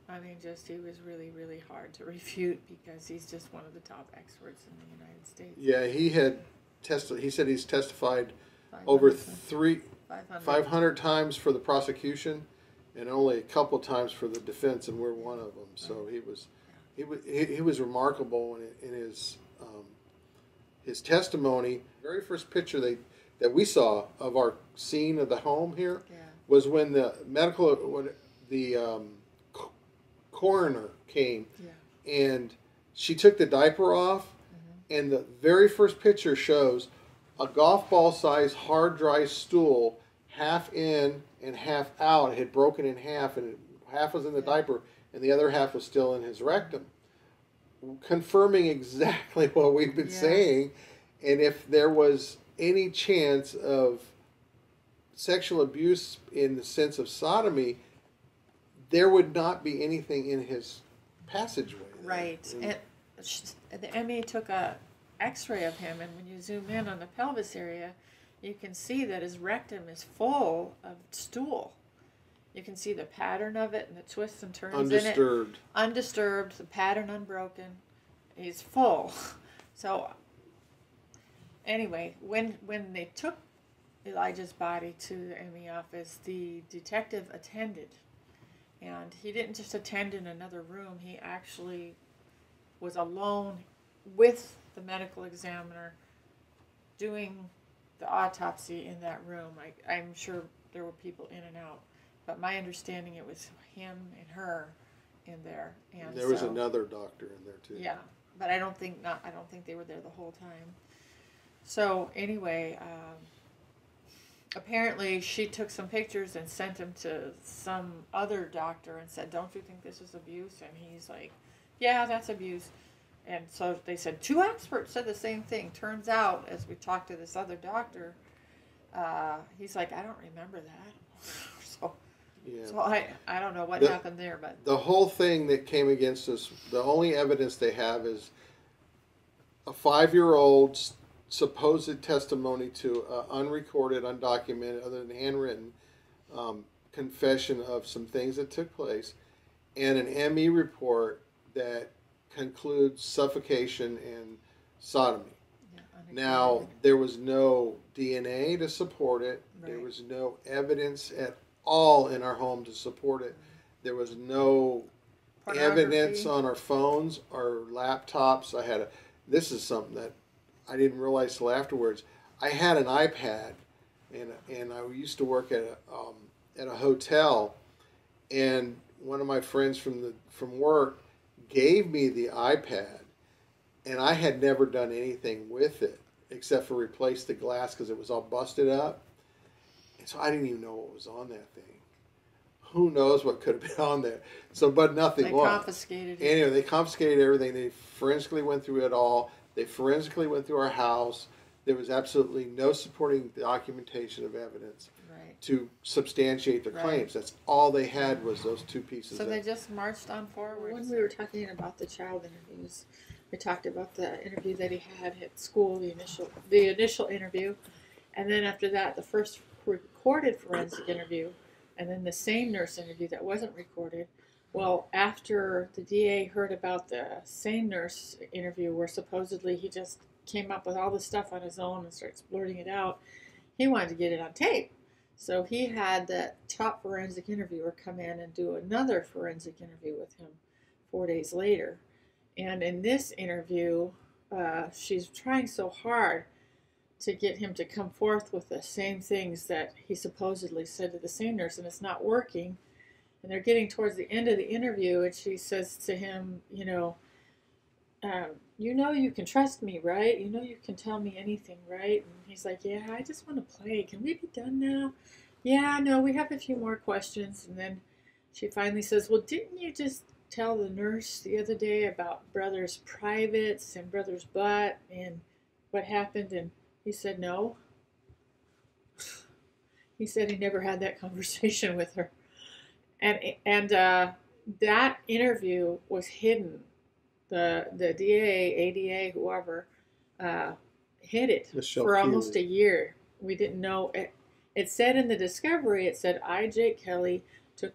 I mean, he was really, really hard to refute because he's just one of the top experts in the United States. Yeah, he said he's testified over 500 times for the prosecution, and only a couple times for the defense, and we're one of them. So he was remarkable in his testimony. The very first picture that we saw of our scene of the home here was when the coroner came, and she took the diaper off, and the very first picture shows a golf ball size hard dry stool, half in and half out. It had broken in half, and half was in the diaper and the other half was still in his rectum, confirming exactly what we've been saying. And if there was any chance of sexual abuse in the sense of sodomy, there would not be anything in his passageway. Right. And the ME took a x-ray of him, and when you zoom in on the pelvis area, you can see that his rectum is full of stool. You can see the pattern of it and the twists and turns Undisturbed. in it. Undisturbed, the pattern unbroken. He's full. So anyway, when they took Elijah's body to the ME office, the detective attended. And he didn't just attend in another room. He actually was alone with the medical examiner doing the autopsy in that room. I'm sure there were people in and out, but my understanding it was him and her in there. And there was another doctor in there too. Yeah, but I don't think they were there the whole time. So anyway, apparently she took some pictures and sent them to some other doctor and said, "Don't you think this is abuse?" And he's like, "Yeah, that's abuse." And so they said, 2 experts said the same thing. Turns out, as we talked to this other doctor, he's like, "I don't remember that." So I don't know what happened there. But the whole thing that came against us, the only evidence they have is a 5-year-old's supposed testimony to unrecorded, undocumented, other than handwritten, confession of some things that took place, and an ME report that concludes suffocation and sodomy. Now, there was no DNA to support it. Right. There was no evidence at all in our home to support it. There was no evidence on our phones or laptops. This is something that I didn't realize till afterwards. I had an iPad, and I used to work at a hotel, and one of my friends from work gave me the iPad, and I had never done anything with it except for replace the glass because it was all busted up. And so I didn't even know what was on that thing. Who knows what could have been on there? So, but nothing was. They confiscated it. Anyway, they confiscated everything. They forensically went through it all. They forensically went through our house. There was absolutely no supporting documentation of evidence to substantiate their claims. That's all they had was those 2 pieces. So they just marched on forward. When we were talking about the child interviews, We talked about the interview that he had at school, the initial interview, and then after that, the first recorded forensic interview, and then the same nurse interview that wasn't recorded. Well, after the DA heard about the same nurse interview where supposedly he just came up with all this stuff on his own and starts blurting it out, he wanted to get it on tape. So he had the top forensic interviewer come in and do another forensic interview with him 4 days later. And in this interview, she's trying so hard to get him to come forth with the same things that he supposedly said to the same nurse, and it's not working. And they're getting towards the end of the interview, and she says to him, you know you can trust me, right? You know you can tell me anything, right? And he's like, yeah, I just want to play. Can we be done now? Yeah, no, we have a few more questions. And then she finally says, well, didn't you just tell the nurse the other day about brother's privates and brother's butt and what happened? And he said no. He said he never had that conversation with her. And that interview was hidden. The DA, ADA, whoever, hid it Michelle for almost Keeley. a year. We didn't know. It said in the discovery, it said, I, Jake Kelly, took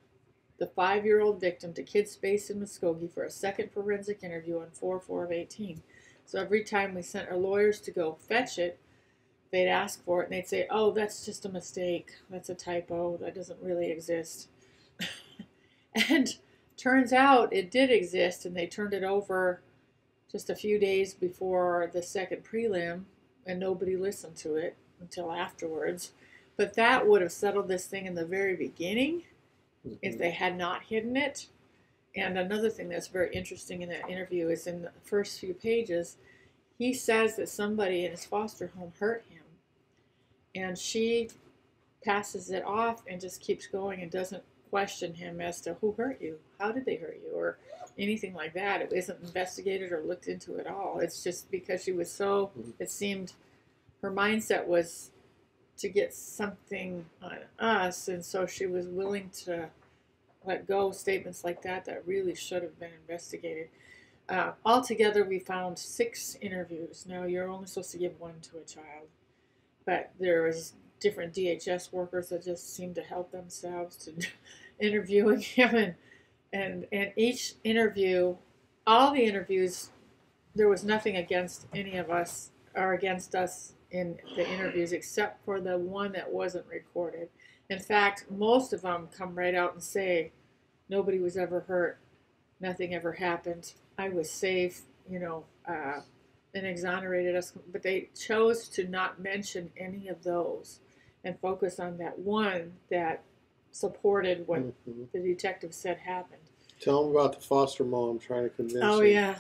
the 5-year-old victim to Kids Space in Muskogee for a second forensic interview on 4/4/18. So every time we sent our lawyers to go fetch it, they'd ask for it, and they'd say, oh, that's just a mistake. That's a typo. That doesn't really exist. And turns out it did exist, and they turned it over just a few days before the second prelim, and nobody listened to it until afterwards. But that would have settled this thing in the very beginning if they had not hidden it. And another thing that's very interesting in that interview is in the first few pages, he says that somebody in his foster home hurt him. And she passes it off and just keeps going and doesn't question him as to who hurt you, how did they hurt you, or anything like that. It isn't investigated or looked into at all. It's just because she was so, it seemed her mindset was to get something on us, and so she was willing to let go statements like that really should have been investigated. Altogether, we found 6 interviews. Now, you're only supposed to give 1 to a child, but there was different DHS workers that just seemed to help themselves to interviewing him, and each interview, all the interviews, there was nothing against any of us or against us in the interviews except for the one that wasn't recorded. In fact, most of them come right out and say, nobody was ever hurt, nothing ever happened, I was safe, and exonerated us. But they chose to not mention any of those and focus on that one that supported what the detective said happened. Tell him about the foster mom trying to convince him. Oh, yeah.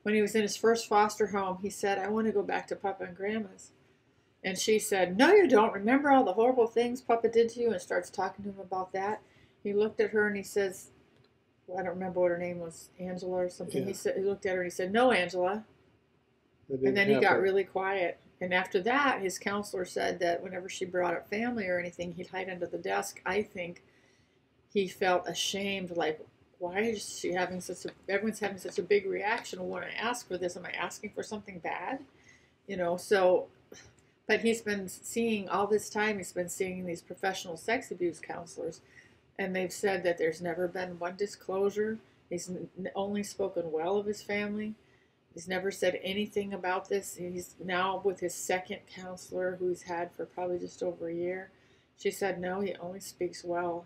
When he was in his first foster home, he said, I want to go back to Papa and Grandma's. And she said, no, you don't. Remember all the horrible things Papa did to you? And starts talking to him about that. He looked at her and he says, well, I don't remember what her name was, Angela or something. Yeah. He looked at her and he said, no, Angela. And then he got really quiet. And after that, his counselor said that whenever she brought up family or anything, he'd hide under the desk. I think he felt ashamed, like, why is she having everyone's having such a big reaction when I ask for this? Am I asking for something bad? But he's been seeing all this time, he's been seeing these professional sex abuse counselors, and they've said that there's never been one disclosure. He's only spoken well of his family. He's never said anything about this. He's now with his second counselor, who he's had for probably just over a year. She said, no, he only speaks well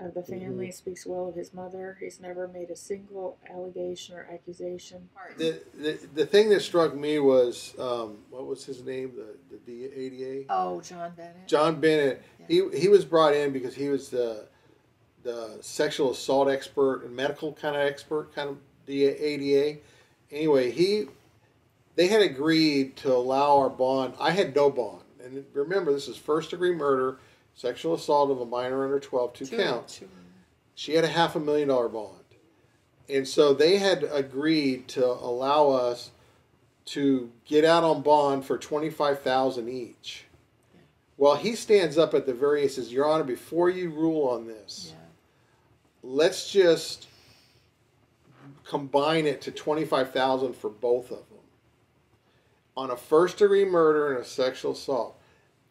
of the family, speaks well of his mother. He's never made a single allegation or accusation. The thing that struck me was, what was his name, the ADA? Oh, John Bennett. John Bennett. Yeah. He was brought in because he was the sexual assault expert and medical kind of expert, kind of the ADA. Anyway, they had agreed to allow our bond. I had no bond. And remember, this is first-degree murder, sexual assault of a minor under 12, 2 counts. She had a $500,000 bond. And so they had agreed to allow us to get out on bond for $25,000 each. Yeah. Well, he stands up at the very end and says, Your Honor, before you rule on this, let's just combine it to $25,000 for both of them on a first-degree murder and a sexual assault.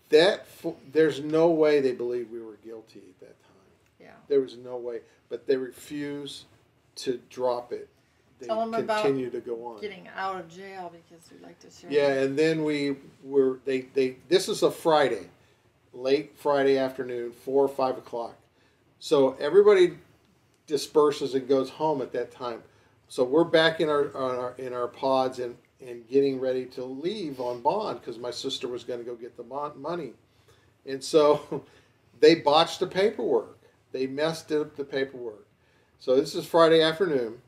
There's no way they believed we were guilty at that time. Yeah. There was no way, but they refused to drop it. They Tell them about continue to go on. getting out of jail because we like to share. Yeah, and then this is a Friday, late Friday afternoon, 4 or 5 o'clock. So everybody disperses and goes home at that time. So we're back in our pods and getting ready to leave on bond because my sister was going to go get the bond money. And so they botched the paperwork. They messed up the paperwork. So this is Friday afternoon,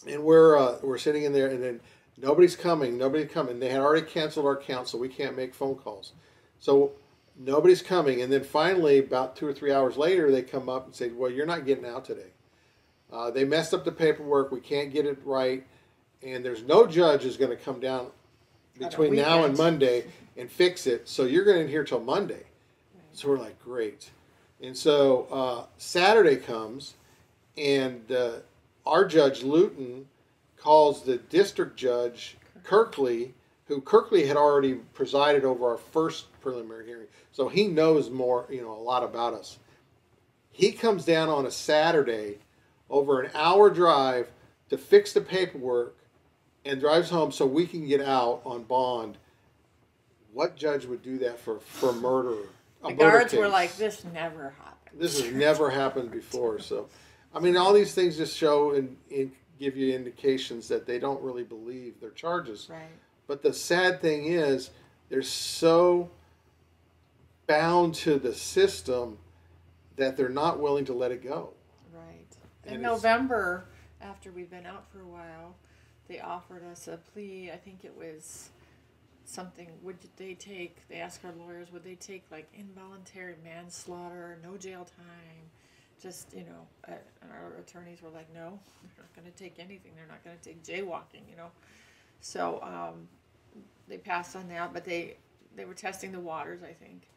and we're sitting in there, and then nobody's coming. They had already canceled our account, so we can't make phone calls. So nobody's coming, and then finally, about 2 or 3 hours later, they come up and say, "Well, you're not getting out today. They messed up the paperwork. We can't get it right, and there's no judge who's going to come down between now and Monday and fix it. So you're going to be here till Monday." Right. So we're like, great. And so Saturday comes, and our judge Luton calls the district judge Kirkley, who Kirkley had already presided over our first preliminary hearing, so he knows more, a lot about us. He comes down on a Saturday, over an hour drive to fix the paperwork, and drives home so we can get out on bond. What judge would do that for murder? The guards were like, "This never happened. This has never happened before." So, I mean, all these things just show and give you indications that they don't really believe their charges. Right. But the sad thing is, they're so bound to the system that they're not willing to let it go. Right. In November, after we'd been out for a while, they offered us a plea. I think it was something, they asked our lawyers, would they take like involuntary manslaughter, no jail time, just, and our attorneys were like, no, they're not going to take anything. They're not going to take jaywalking, So they passed on that, but they were testing the waters, I think.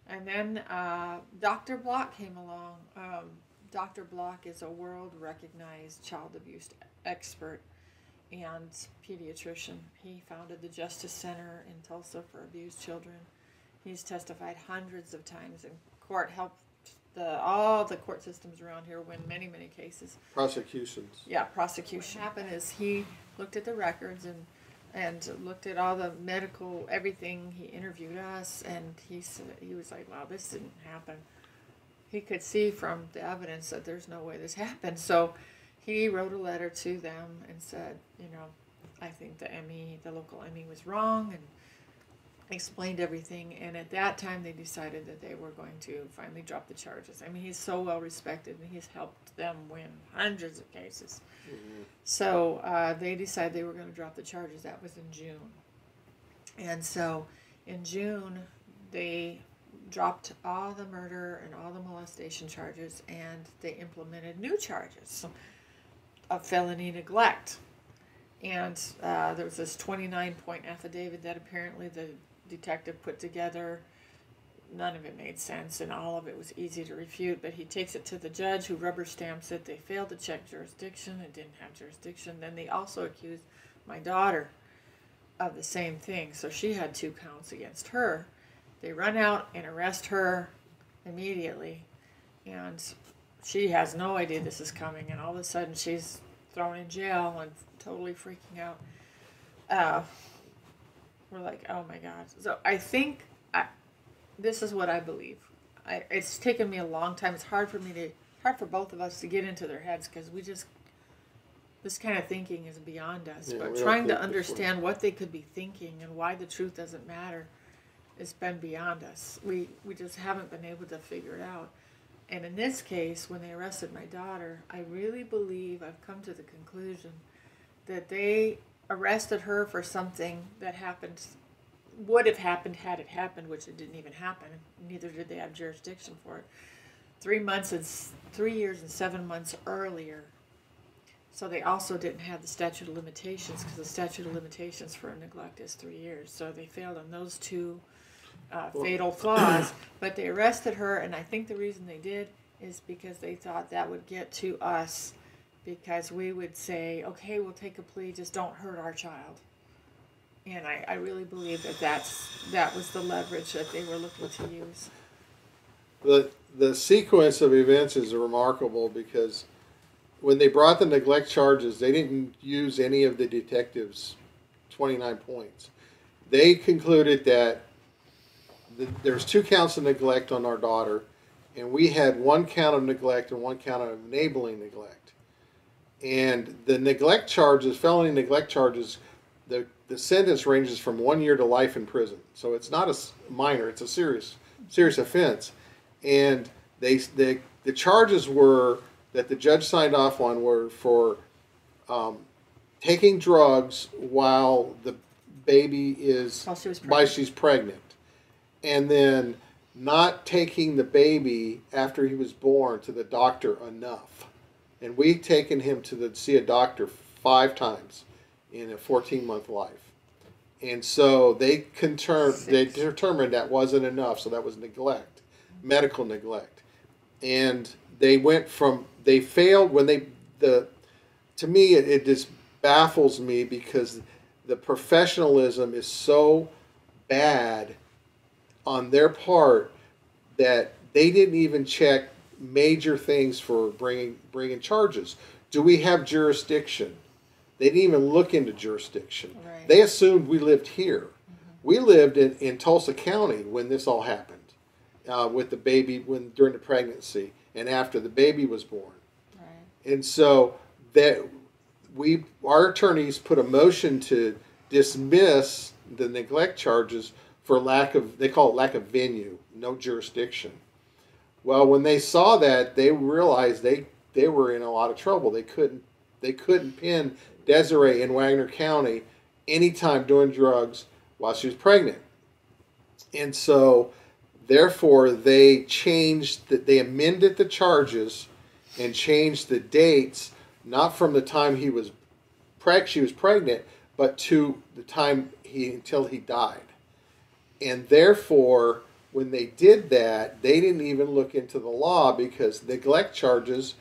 And then Dr. Block came along. Dr. Block is a world-recognized child abuse expert and pediatrician. He founded the Justice Center in Tulsa for abused children. He's testified hundreds of times in court, helped all the court systems around here win many, many cases. Prosecutions. Yeah, prosecution. What happened is he looked at the records and looked at all the medical, everything. He interviewed us, and he was like, wow, this didn't happen. He could see from the evidence that there's no way this happened. So he wrote a letter to them and said, I think the local ME was wrong, and explained everything. And at that time, they decided that they were going to finally drop the charges. I mean, he's so well respected, and he's helped them win hundreds of cases. Mm-hmm. So they decided they were going to drop the charges. That was in June. And so in June, they dropped all the murder and all the molestation charges, and they implemented new charges of felony neglect. And there was this 29-point affidavit that apparently the detective put together. None of it made sense, and all of it was easy to refute, but he takes it to the judge, who rubber stamps it. They failed to check jurisdiction. It didn't have jurisdiction. Then they also accused my daughter of the same thing, so she had 2 counts against her. They run out and arrest her immediately, and she has no idea this is coming, and all of a sudden she's thrown in jail and totally freaking out. We're like, oh my God. So I think this is what I believe. It's taken me a long time. It's hard for both of us to get into their heads, because this kind of thinking is beyond us. But trying to understand what they could be thinking and why the truth doesn't matter, it's been beyond us. We just haven't been able to figure it out. And in this case, when they arrested my daughter, I really believe, I've come to the conclusion that they arrested her for something that would have happened had it happened, which it didn't even happen. Neither did they have jurisdiction for it. 3 years and 7 months earlier. So they also didn't have the statute of limitations, because the statute of limitations for neglect is 3 years. So they failed on those 2 fatal flaws. But they arrested her, and I think the reason they did is because they thought that would get to us because we would say, okay, we'll take a plea, just don't hurt our child. And I really believe that was the leverage that they were looking to use. The sequence of events is remarkable because when they brought the neglect charges, they didn't use any of the detectives' 29 points. They concluded that there's 2 counts of neglect on our daughter, and we had 1 count of neglect and 1 count of enabling neglect. And the neglect charges, felony neglect charges, the sentence ranges from 1 year to life in prison. So it's not a minor; it's a serious offense. And the charges were that the judge signed off on were for taking drugs while the baby is while she's pregnant, and then not taking the baby after he was born to the doctor enough. And we've taken him to see a doctor 5 times in a 14-month life. And so they determined that wasn't enough, so that was neglect, medical neglect. And they failed when to me it just baffles me because the professionalism is so bad on their part that they didn't even check major things for bringing charges. Do we have jurisdiction? They didn't even look into jurisdiction. Right. They assumed we lived here. Mm-hmm. We lived in Tulsa County when this all happened, with the baby during the pregnancy and after the baby was born. Right. And so our attorneys put a motion to dismiss the neglect charges for they call it lack of venue, no jurisdiction. Well, when they saw that, they realized they were in a lot of trouble. They couldn't pin Desiree in Wagner County anytime doing drugs while she was pregnant. And so, therefore, they amended the charges and changed the dates, not from the time she was pregnant, but to the time until he died. And therefore, when they did that, they didn't even look into the law because neglect charges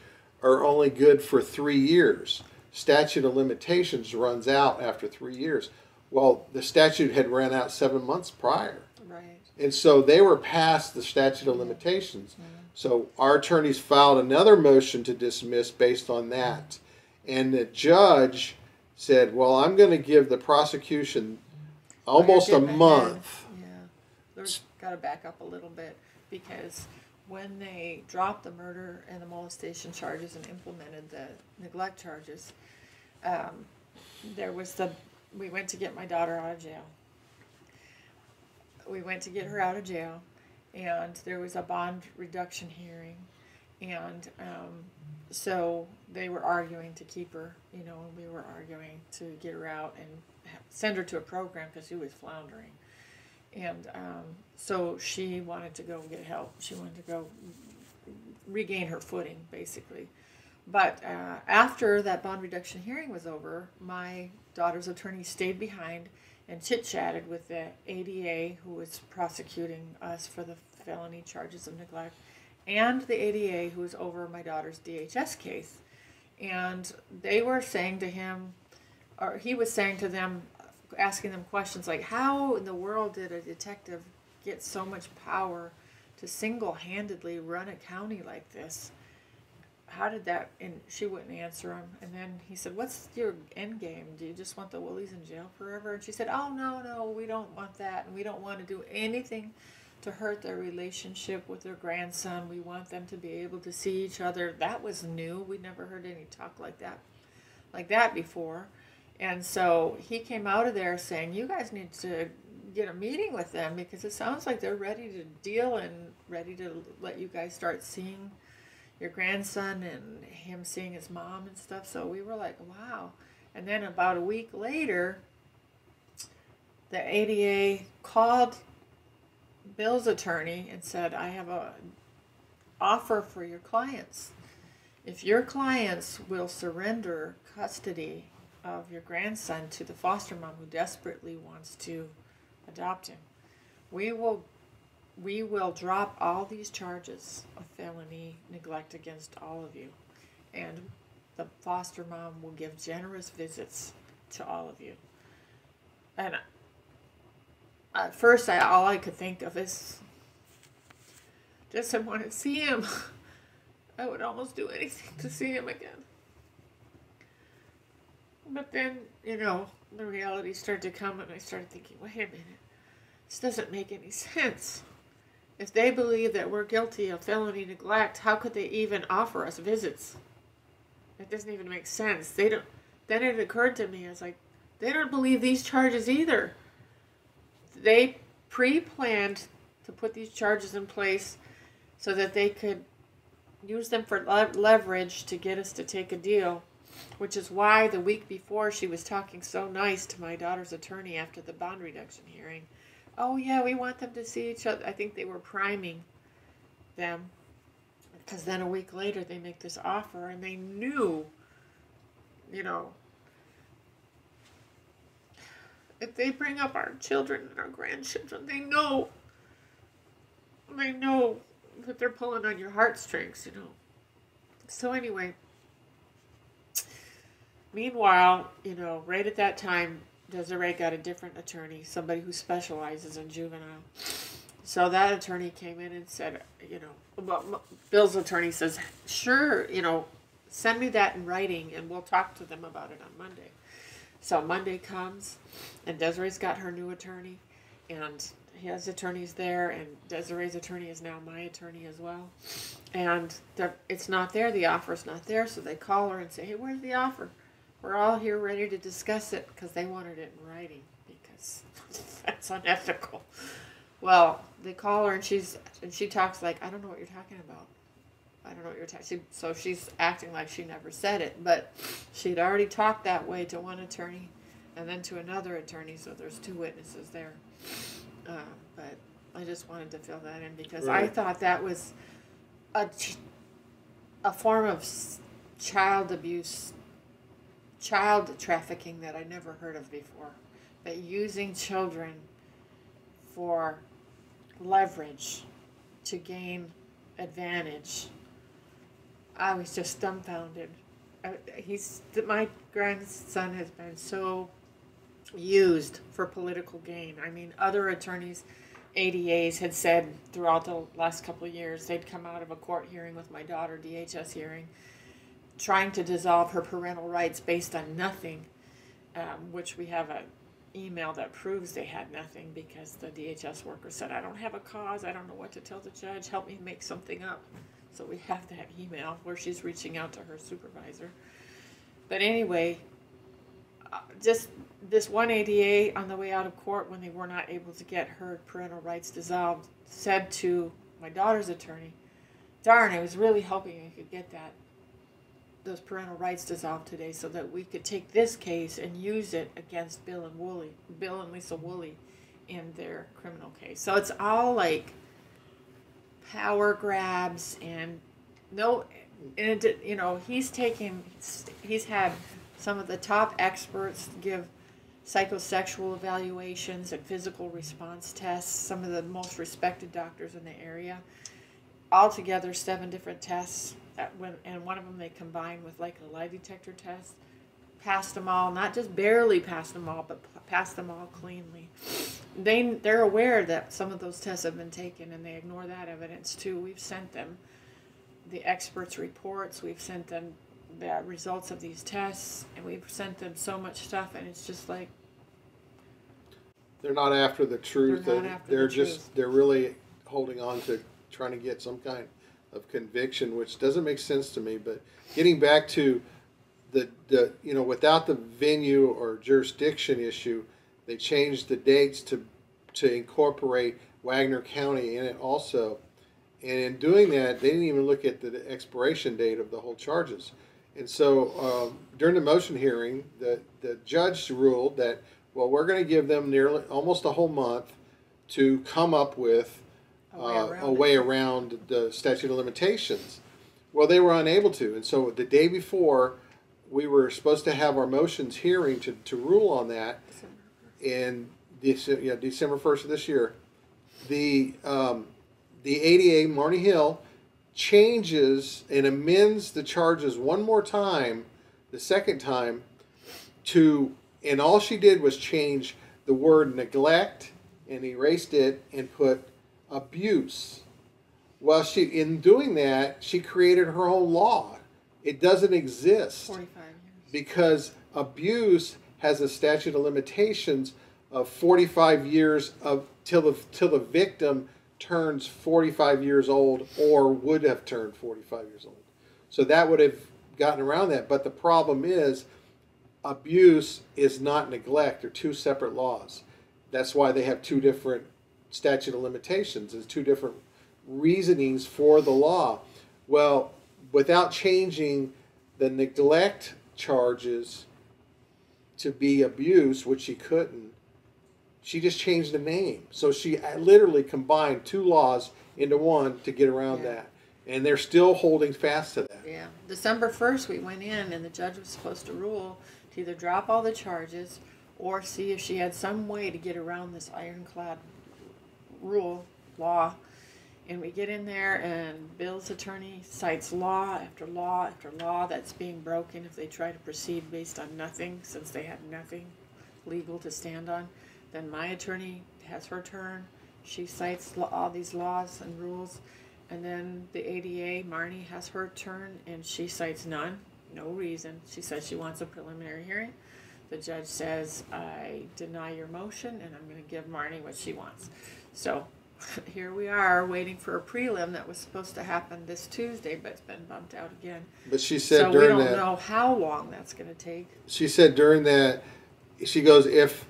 are only good for 3 years. Statute of limitations runs out after 3 years. Well, the statute had run out 7 months prior. Right. And so they were past the statute of limitations. Mm-hmm. So our attorneys filed another motion to dismiss based on that. And the judge said, well, I'm going to give the prosecution almost a month. There's got to back up a little bit because when they dropped the murder and the molestation charges and implemented the neglect charges, we went to get my daughter out of jail. We went to get her out of jail, and there was a bond reduction hearing, and so they were arguing to keep her, and we were arguing to get her out and send her to a program because she was floundering. And so she wanted to go get help. She wanted to go regain her footing, basically. But after that bond reduction hearing was over, my daughter's attorney stayed behind and chit-chatted with the ADA, who was prosecuting us for the felony charges of neglect, and the ADA, who was over my daughter's DHS case. And they were saying to him, or he was saying to them, asking them questions like, how in the world did a detective get so much power to single-handedly run a county like this? How did that? And she wouldn't answer him. And then he said, what's your end game? Do you just want the Woolleys in jail forever? And she said, oh, no, we don't want that. And we don't want to do anything to hurt their relationship with their grandson. We want them to be able to see each other. That was new. We'd never heard any talk like that before. And so he came out of there saying, you guys need to get a meeting with them because it sounds like they're ready to deal and ready to let you guys start seeing your grandson and him seeing his mom and stuff. So we were like, wow. And then about a week later, the ADA called Bill's attorney and said, I have an offer for your clients. If your clients will surrender custody of your grandson to the foster mom who desperately wants to adopt him, we will drop all these charges of felony neglect against all of you. And the foster mom will give generous visits to all of you. And at first, all I could think of is just I want to see him. I would almost do anything to see him again. But then, you know, the reality started to come, and I started thinking, wait a minute, this doesn't make any sense. If they believe that we're guilty of felony neglect, how could they even offer us visits? It doesn't even make sense. They don't. Then it occurred to me, I was like, they don't believe these charges either. They pre-planned to put these charges in place so that they could use them for leverage to get us to take a deal, which is why the week before she was talking so nice to my daughter's attorney after the bond reduction hearing. Oh yeah, we want them to see each other. I think they were priming them, because then a week later they make this offer, and they knew, you know, if they bring up our children and our grandchildren, they know that they're pulling on your heartstrings, you know. So anyway, meanwhile, you know, right at that time, Desiree got a different attorney, somebody who specializes in juvenile. So that attorney came in and said, you know, well, Bill's attorney says, sure, you know, send me that in writing and we'll talk to them about it on Monday. So Monday comes, and Desiree's got her new attorney, and his attorney's there, and Desiree's attorney is now my attorney as well. And it's not there, the offer's not there, so they call her and say, hey, where's the offer? We're all here ready to discuss it, because they wanted it in writing, because that's unethical. Well, they call her, and she talks like, I don't know what you're talking about. I don't know what you're talking. So she's acting like she never said it, but she'd already talked that way to one attorney, and then to another attorney. So there's two witnesses there. But I just wanted to fill that in because Right. I thought that was a form of child abuse, child trafficking that I never heard of before. But using children for leverage to gain advantage. I was just dumbfounded. My grandson has been so used for political gain. I mean, other attorneys, ADAs, had said throughout the last couple of years, they'd come out of a court hearing with my daughter, DHS hearing, trying to dissolve her parental rights based on nothing, which we have an email that proves they had nothing, because the DHS worker said, I don't have a cause, I don't know what to tell the judge, help me make something up. So we have that email where she's reaching out to her supervisor. But anyway, just this one ADA on the way out of court, when they were not able to get her parental rights dissolved, said to my daughter's attorney, darn, I was really hoping I could get those parental rights dissolved today so that we could take this case and use it against Bill and Lisa Woolley in their criminal case. So it's all like power grabs, and you know, he's had some of the top experts give psychosexual evaluations and physical response tests, some of the most respected doctors in the area. Altogether, 7 different tests, and one of them they combined with like a lie detector test. Passed them all, not just barely passed them all, but passed them all cleanly. They're aware that some of those tests have been taken, and they ignore that evidence too. We've sent them the experts' reports, we've sent them the results of these tests, and we've sent them so much stuff, and it's just like they're not after the truth. They're really holding on to trying to get some kind of conviction, which doesn't make sense to me. But getting back to the you know, without the venue or jurisdiction issue, they changed the dates to incorporate Wagner County in it also. And in doing that, they didn't even look at the expiration date of the whole charges. And so during the motion hearing, the judge ruled that, well, we're going to give them nearly almost a whole month to come up with a way around the statute of limitations. Well, they were unable to. And so the day before, we were supposed to have our motions hearing to rule on that in December 1st of this year. The ADA, Marnie Hill, changes and amends the charges one more time the second time and all she did was change the word neglect and erased it and put abuse. Well, in doing that, she created her own law. It doesn't exist 45 years. because abuse has a statute of limitations of 45 years till the victim turns 45 years old or would have turned 45 years old. So that would have gotten around that. But the problem is abuse is not neglect. They're two separate laws. That's why they have two different statute of limitations. There's two different reasonings for the law. Well, without changing the neglect charges to be abuse, which she couldn't, she just changed the name. So she literally combined two laws into one to get around that. And they're still holding fast to that. Yeah. December 1st, we went in, and the judge was supposed to rule to either drop all the charges or see if she had some way to get around this ironclad law. And we get in there, and Bill's attorney cites law after law after law that's being broken if they try to proceed based on nothing, since they had nothing legal to stand on. Then my attorney has her turn. She cites all these laws and rules. And then the ADA, Marnie, has her turn, and she cites none, no reason. She says she wants a preliminary hearing. The judge says, I deny your motion, and I'm going to give Marnie what she wants. So here we are waiting for a prelim that was supposed to happen this Tuesday, but it's been bumped out again. But she said so during we that, don't know how long that's going to take. She said during that, she goes, if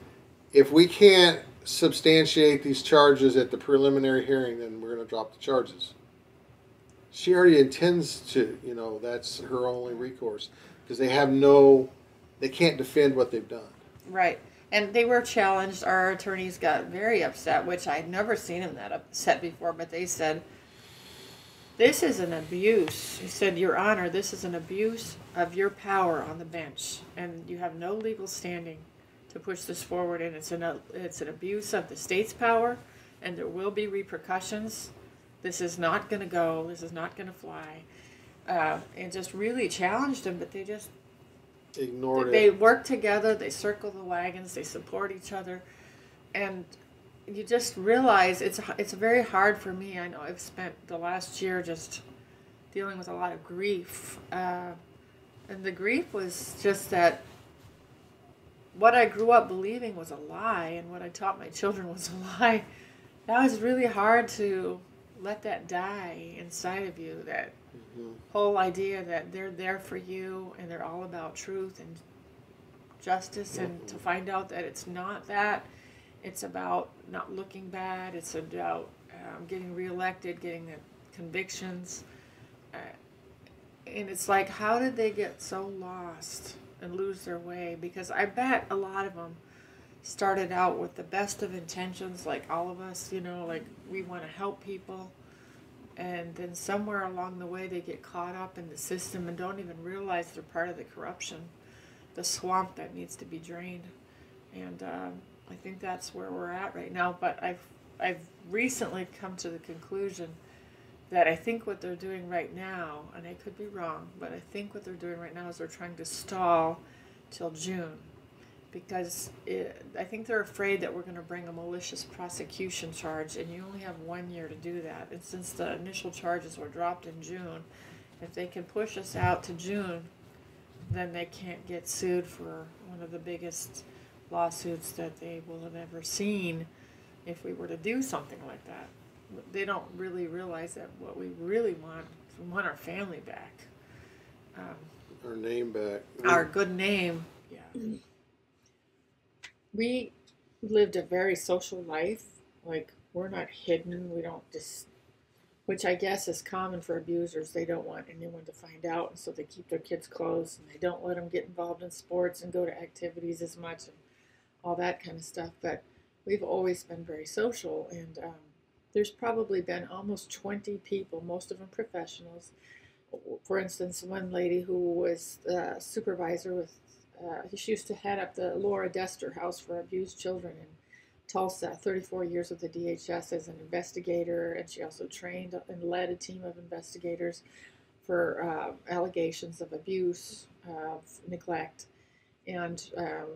we can't substantiate these charges at the preliminary hearing, then we're going to drop the charges. She already intends to, that's her only recourse, because they can't defend what they've done. Right. And they were challenged. Our attorneys got very upset, which I'd never seen them that upset before, but they said, this is an abuse. He said, Your Honor, this is an abuse of your power on the bench, and you have no legal standing to push this forward, and it's an abuse of the state's power, and there will be repercussions. This is not going to go. This is not going to fly. And just really challenged them, but they just ignored it. They work together. They circle the wagons. They support each other. And you just realize it's very hard for me. I know I've spent the last year just dealing with a lot of grief. And the grief was just that what I grew up believing was a lie, and what I taught my children was a lie. That was really hard to let that die inside of you, that whole idea that they're there for you and they're all about truth and justice, and to find out that it's not that. It's about not looking bad. It's about getting reelected, getting the convictions. And it's like, how did they get so lost and lose their way? Because I bet a lot of them started out with the best of intentions, like all of us, like we want to help people. And then somewhere along the way they get caught up in the system and don't even realize they're part of the corruption, the swamp that needs to be drained. And I think that's where we're at right now. But I've recently come to the conclusion that I think what they're doing right now, and I could be wrong, but I think what they're doing right now is they're trying to stall till June. Because I think they're afraid that we're going to bring a malicious prosecution charge, and you only have 1 year to do that. And since the initial charges were dropped in June, if they can push us out to June, then they can't get sued for one of the biggest lawsuits that they will have ever seen if we were to do something like that. They don't really realize that what we really want is we want our family back. Our name back. Our good name. Yeah. We lived a very social life. Like, we're not hidden. We don't just, which I guess is common for abusers. They don't want anyone to find out, and so they keep their kids close, and they don't let them get involved in sports and go to activities as much and all that kind of stuff. But we've always been very social, and there's probably been almost 20 people, most of them professionals. For instance, one lady who was supervisor with she used to head up the Laura Dester House for Abused Children in Tulsa, 34 years with the DHS as an investigator, and she also trained and led a team of investigators for allegations of abuse. of neglect. And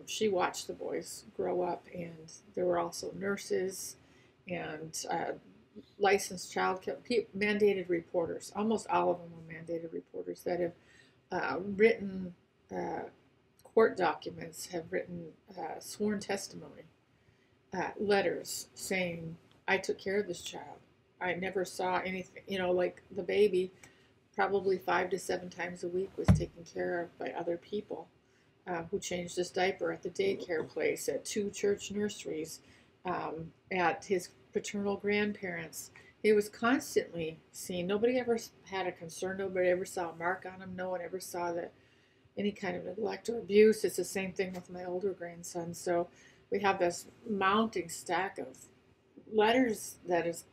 she watched the boys grow up, and there were also nurses and licensed child care, mandated reporters. Almost all of them were mandated reporters that have written court documents, have written sworn testimony, letters saying, I took care of this child. I never saw anything, like the baby probably 5 to 7 times a week was taken care of by other people who changed his diaper at the daycare place, at 2 church nurseries, at his paternal grandparents. He was constantly seen. Nobody ever had a concern. Nobody ever saw a mark on him. No one ever saw that any kind of neglect or abuse. It's the same thing with my older grandson. So we have this mounting stack of letters that is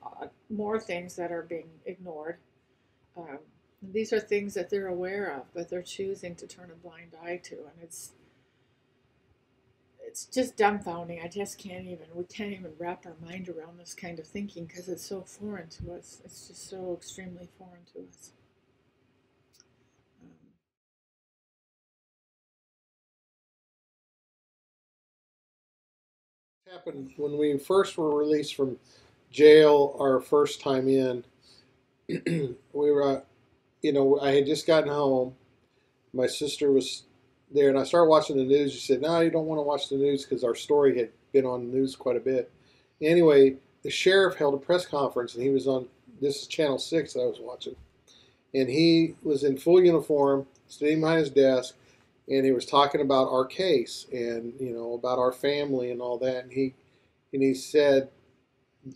more things that are being ignored. These are things that they're aware of, but they're choosing to turn a blind eye to, and it's just dumbfounding. We can't even wrap our mind around this kind of thinking because it's so foreign to us. It's just so extremely foreign to us. Happened when we first were released from jail our first time in. We were, I had just gotten home. My sister was there, and I started watching the news. She said, no, you don't want to watch the news because our story had been on the news quite a bit. Anyway, the sheriff held a press conference, and he was on, this is Channel 6 that I was watching, and he was in full uniform, sitting behind his desk, and he was talking about our case and, about our family and all that. And he said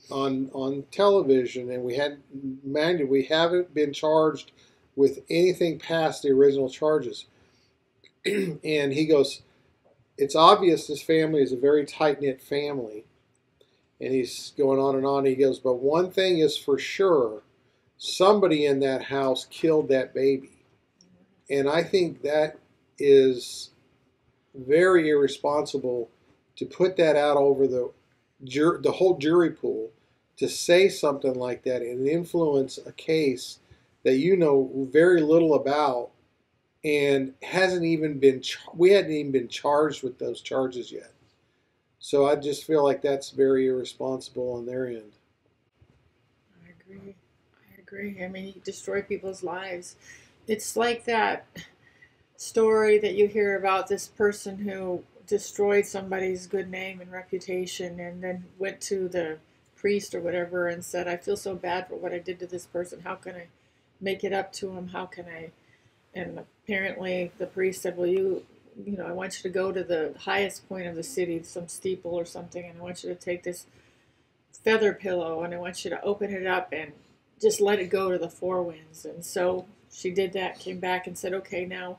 on television, and we haven't been charged with anything past the original charges. And he goes, it's obvious this family is a very tight-knit family. And he's going on and on. He goes, but one thing is for sure, somebody in that house killed that baby. And I think that is very irresponsible to put that out over the whole jury pool, to say something like that and influence a case that you know very little about, and we hadn't even been charged with those charges yet. So I just feel like that's very irresponsible on their end. I agree. I mean, you destroy people's lives. It's like that story that you hear about this person who destroyed somebody's good name and reputation, and then went to the priest or whatever and said, I feel so bad for what I did to this person. How can I make it up to him? How can I? And apparently the priest said, well, I want you to go to the highest point of the city, some steeple or something, and I want you to take this feather pillow, and I want you to open it up and just let it go to the 4 winds. And so she did that, came back and said, okay, now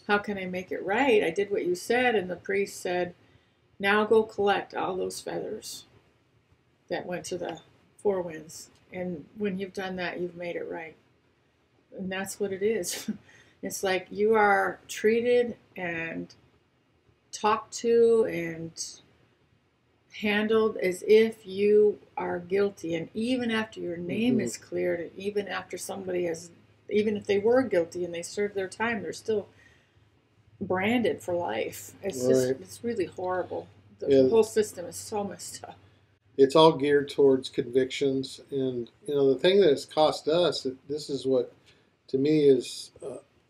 how can I make it right? I did what you said. And the priest said, now go collect all those feathers that went to the 4 winds. And when you've done that, you've made it right. And that's what it is. It's like you are treated and talked to and handled as if you are guilty. And even after your name is cleared, and even after even if they were guilty and they served their time, they're still branded for life. It's really horrible. The whole system is so messed up. It's all geared towards convictions, and the thing that has cost us, this is what to me is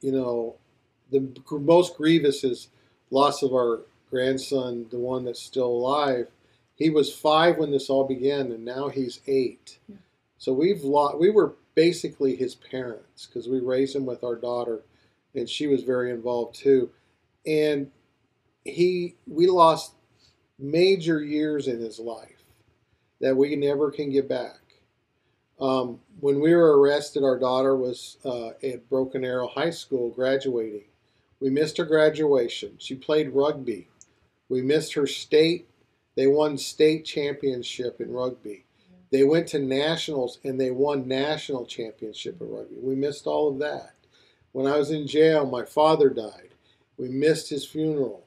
the most grievous is loss of our grandson, the one that's still alive. He was 5 when this all began, and now he's 8. Yeah. So we were basically his parents because we raised him with our daughter, and she was very involved too. And we lost major years in his life that we never can get back. When we were arrested, our daughter was at Broken Arrow High School graduating. We missed her graduation. She played rugby. We missed her state. They won state championship in rugby. They went to nationals and they won national championship in rugby. We missed all of that. When I was in jail, my father died. We missed his funeral.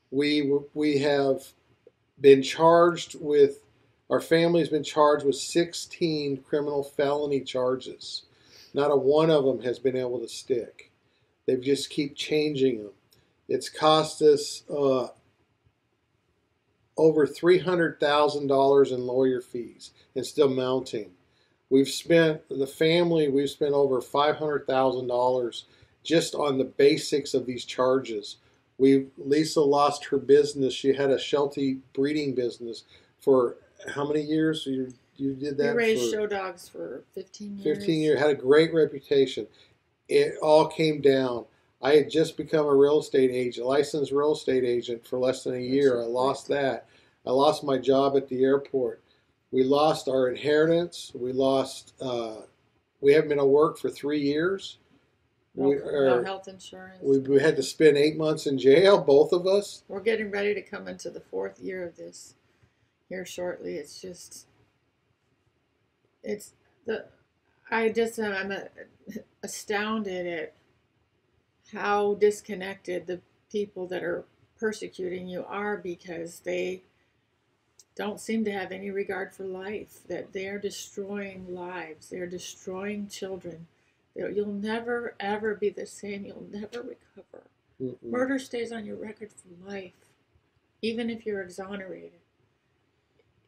We have been charged with, our family's been charged with 16 criminal felony charges. Not a one of them has been able to stick. They just keep changing them. It's cost us over $300,000 in lawyer fees and still mounting. We've spent over $500,000 just on the basics of these charges. Lisa lost her business. She had a Sheltie breeding business for how many years? You did that? We raised show dogs for 15 years. 15 years. Had a great reputation. It all came down. I had just become a real estate agent, licensed real estate agent for less than a year. I lost that. I lost my job at the airport. We lost our inheritance. We lost. We haven't been at work for 3 years. No health insurance. We had to spend 8 months in jail, both of us. We're getting ready to come into the 4th year of this here shortly. I'm astounded at how disconnected the people that are persecuting you are, because they don't seem to have any regard for life, that they are destroying lives. They're destroying children. You'll never, ever be the same. You'll never recover. Murder stays on your record for life, even if you're exonerated.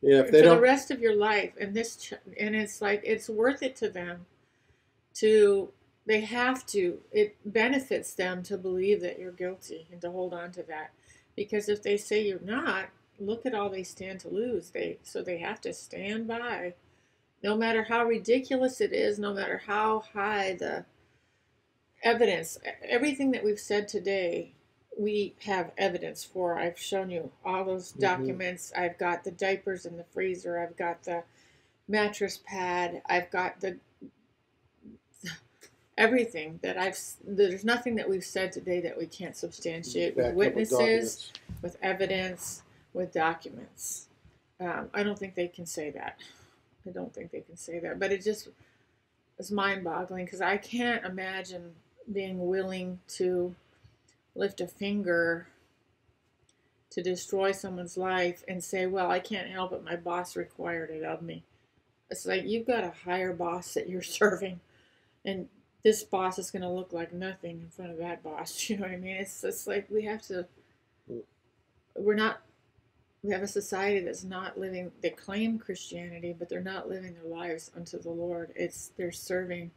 Yeah, if they for don't... the rest of your life. And it's like, it's worth it to them they have to, it benefits them to believe that you're guilty and to hold on to that. Because if they say you're not, look at all they stand to lose. So they have to stand by, no matter how ridiculous it is, no matter how high the evidence. Everything that we've said today, we have evidence for. I've shown you all those documents. I've got the diapers in the freezer. I've got the mattress pad. I've got everything there's nothing that we've said today that we can't substantiate with witnesses, with evidence, with documents. I don't think they can say that. But it just is mind-boggling, because I can't imagine being willing to lift a finger to destroy someone's life and say, well, I can't help it, my boss required it of me. It's like, you've got a higher boss that you're serving, and this boss is going to look like nothing in front of that boss. You know what I mean? It's like we have a society that's not living, they claim Christianity, but they're not living their lives unto the Lord. They're serving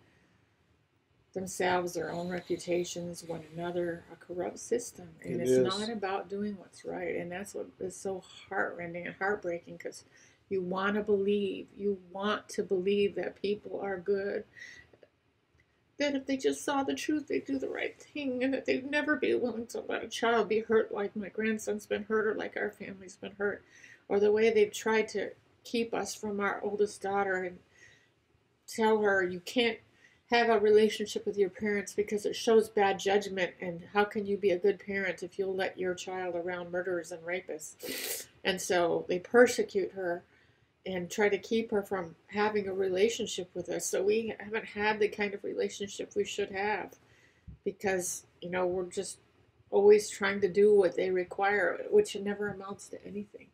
themselves, their own reputations, one another, a corrupt system. And it's not about doing what's right. And that's what is so heartrending and heartbreaking, because you want to believe that people are good, that if they just saw the truth, they'd do the right thing, and that they'd never be willing to let a child be hurt like my grandson's been hurt, or like our family's been hurt, or the way they've tried to keep us from our oldest daughter and tell her you can't have a relationship with your parents because it shows bad judgment, and how can you be a good parent if you'll let your child around murderers and rapists? And so they persecute her and try to keep her from having a relationship with us. So we haven't had the kind of relationship we should have, because, we're just always trying to do what they require, which never amounts to anything.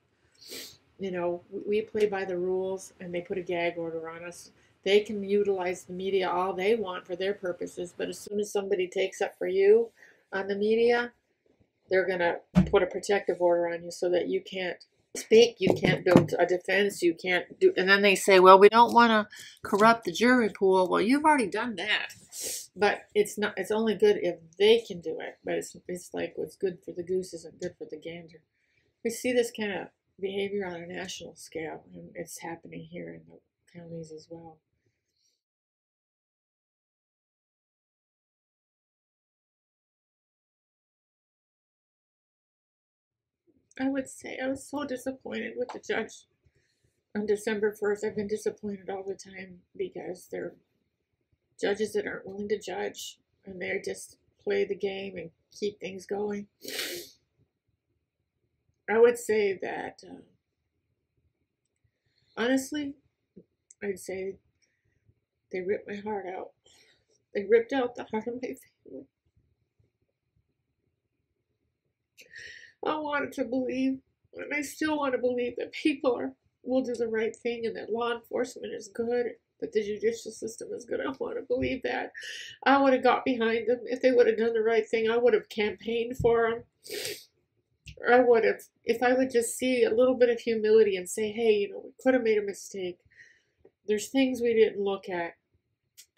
We play by the rules, and they put a gag order on us. They can utilize the media all they want for their purposes, but as soon as somebody takes up for you on the media, they're going to put a protective order on you so that you can't speak, you can't build a defense, you can't do, and then they say, well, we don't want to corrupt the jury pool. Well, you've already done that. But it's only good if they can do it. But it's like, what's good for the goose isn't good for the gander. We see this kind of behavior on a national scale, and it's happening here in the counties as well. I would say I was so disappointed with the judge on December 1st. I've been disappointed all the time, because they're judges that aren't willing to judge, and they just play the game and keep things going. I would say that, honestly, I'd say they ripped my heart out. They ripped out the heart of my family. I wanted to believe, and I still want to believe, that people are will do the right thing and that law enforcement is good, that the judicial system is good. I want to believe that. I would have got behind them. If they would have done the right thing, I would have campaigned for them. Or I would have, if I would just see a little bit of humility and say, hey, you know, we could have made a mistake. There's things we didn't look at.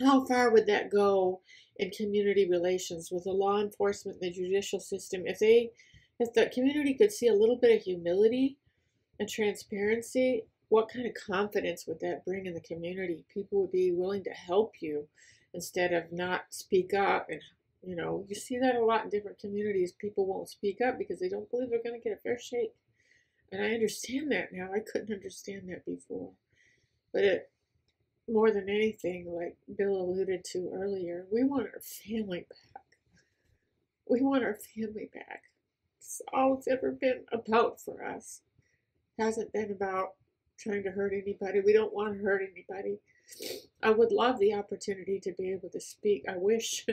How far would that go in community relations with the law enforcement and the judicial system? If the community could see a little bit of humility and transparency, what kind of confidence would that bring in the community? People would be willing to help you instead of not speak up. And, you know, you see that a lot in different communities. People won't speak up because they don't believe they're going to get a fair shake. And I understand that now. I couldn't understand that before. But more than anything, like Bill alluded to earlier, we want our family back. We want our family back. It's all it's ever been about for us. It hasn't been about trying to hurt anybody. We don't want to hurt anybody. I would love the opportunity to be able to speak. I wish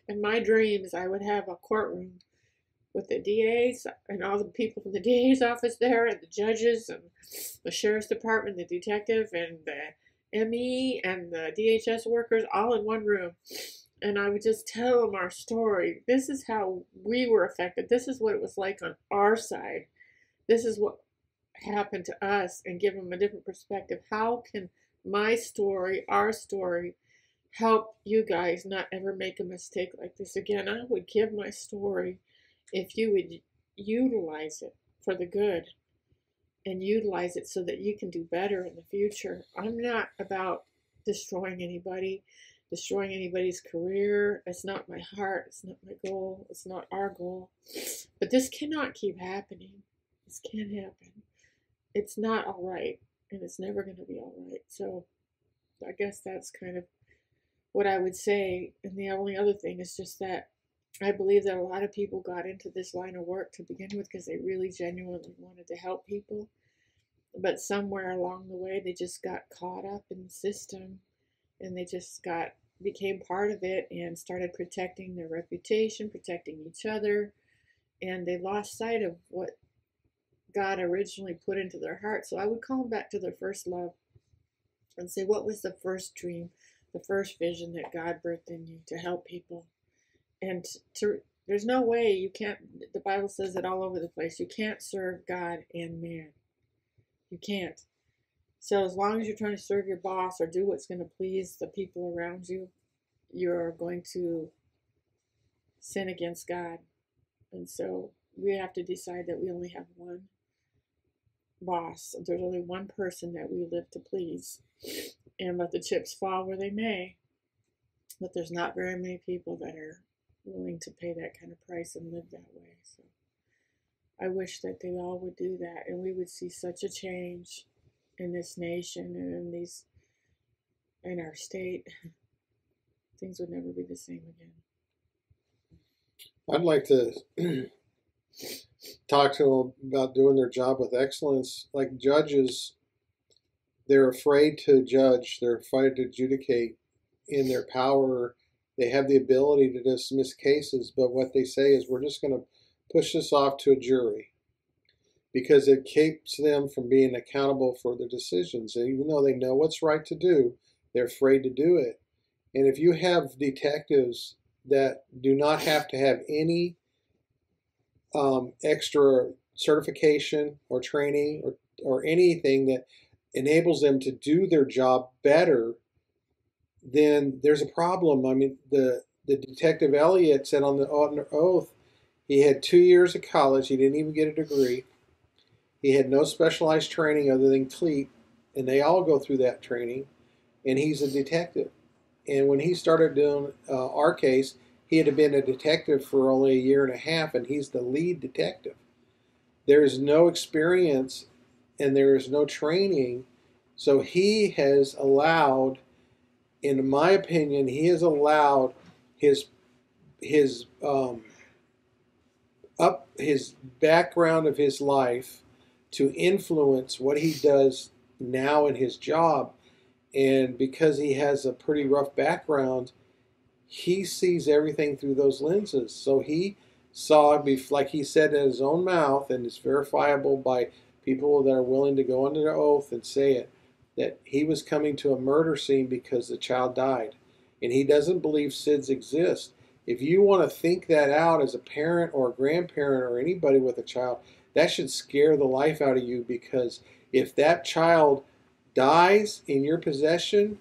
in my dreams I would have a courtroom with the DAs and all the people from the DA's office there, and the judges and the sheriff's department, the detective and the ME and the DHS workers all in one room. And I would just tell them our story. This is how we were affected. This is what it was like on our side. This is what happened to us, and give them a different perspective. How can my story, our story, help you guys not ever make a mistake like this again? I would give my story if you would utilize it for the good and utilize it so that you can do better in the future. I'm not about destroying anybody, destroying anybody's career. It's not my heart. It's not my goal. It's not our goal. But this cannot keep happening. This can't happen. It's not all right, and it's never going to be all right. So I guess that's kind of what I would say. And the only other thing is just that I believe that a lot of people got into this line of work to begin with because they really genuinely wanted to help people. But somewhere along the way, they just got caught up in the system, and they just became part of it and started protecting their reputation, protecting each other, and they lost sight of what God originally put into their heart. So I would call them back to their first love and say, what was the first dream, the first vision that God birthed in you to help people? And there's no way you can't, the Bible says it all over the place, you can't serve God and man. You can't. So as long as you're trying to serve your boss or do what's going to please the people around you, you're going to sin against God. And so we have to decide that we only have one boss. There's only one person that we live to please, and let the chips fall where they may. But there's not very many people that are willing to pay that kind of price and live that way. So I wish that they all would do that, and we would see such a change in this nation and in our state. Things would never be the same again. I'd like to talk to them about doing their job with excellence. Like judges, they're afraid to judge. They're afraid to adjudicate in their power. They have the ability to dismiss cases, but what they say is, we're just going to push this off to a jury because it keeps them from being accountable for their decisions. And even though they know what's right to do, they're afraid to do it. And if you have detectives that do not have to have any extra certification or training or anything that enables them to do their job better, then there's a problem. I mean, the detective Elliott said on the oath he had 2 years of college. He didn't even get a degree. He had no specialized training other than CLEAT, and they all go through that training, and he's a detective. And when he started doing our case, he had been a detective for only a year and a half, and he's the lead detective. There is no experience and there is no training, so he has allowed, in my opinion, he has allowed his background of his life to influence what he does now in his job. And because he has a pretty rough background, he sees everything through those lenses. So he saw, like he said in his own mouth, and it's verifiable by people that are willing to go under oath and say it, that he was coming to a murder scene because the child died. And he doesn't believe SIDS exist. If you want to think that out as a parent or a grandparent or anybody with a child, that should scare the life out of you, because if that child dies in your possession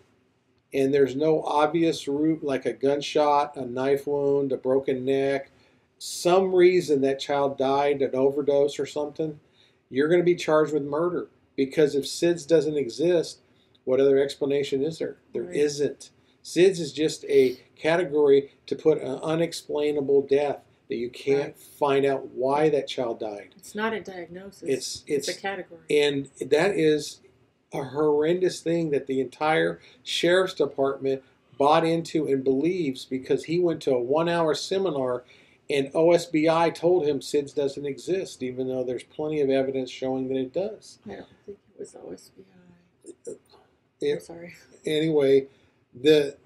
and there's no obvious root like a gunshot, a knife wound, a broken neck, some reason that child died, an overdose or something, you're going to be charged with murder. Because if SIDS doesn't exist, what other explanation is there? There isn't. SIDS is just a category to put an unexplainable death that you can't find out why that child died. It's not a diagnosis. It's a category. And that is a horrendous thing that the entire sheriff's department bought into and believes, because he went to a 1-hour seminar and OSBI told him SIDS doesn't exist, even though there's plenty of evidence showing that it does. I don't think it was OSBI. I'm sorry. Anyway, the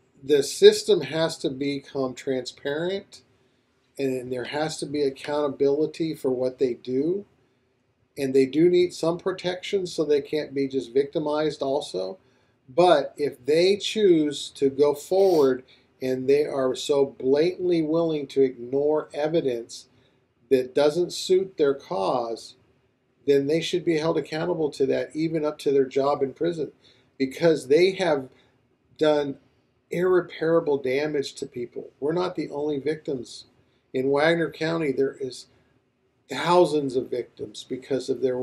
system has to become transparent, and there has to be accountability for what they do. And they do need some protection so they can't be just victimized also. But if they choose to go forward and they are so blatantly willing to ignore evidence that doesn't suit their cause, then they should be held accountable to that, even up to their job in prison, because they have done irreparable damage to people. We're not the only victims. In Wagner County, there is thousands of victims because of their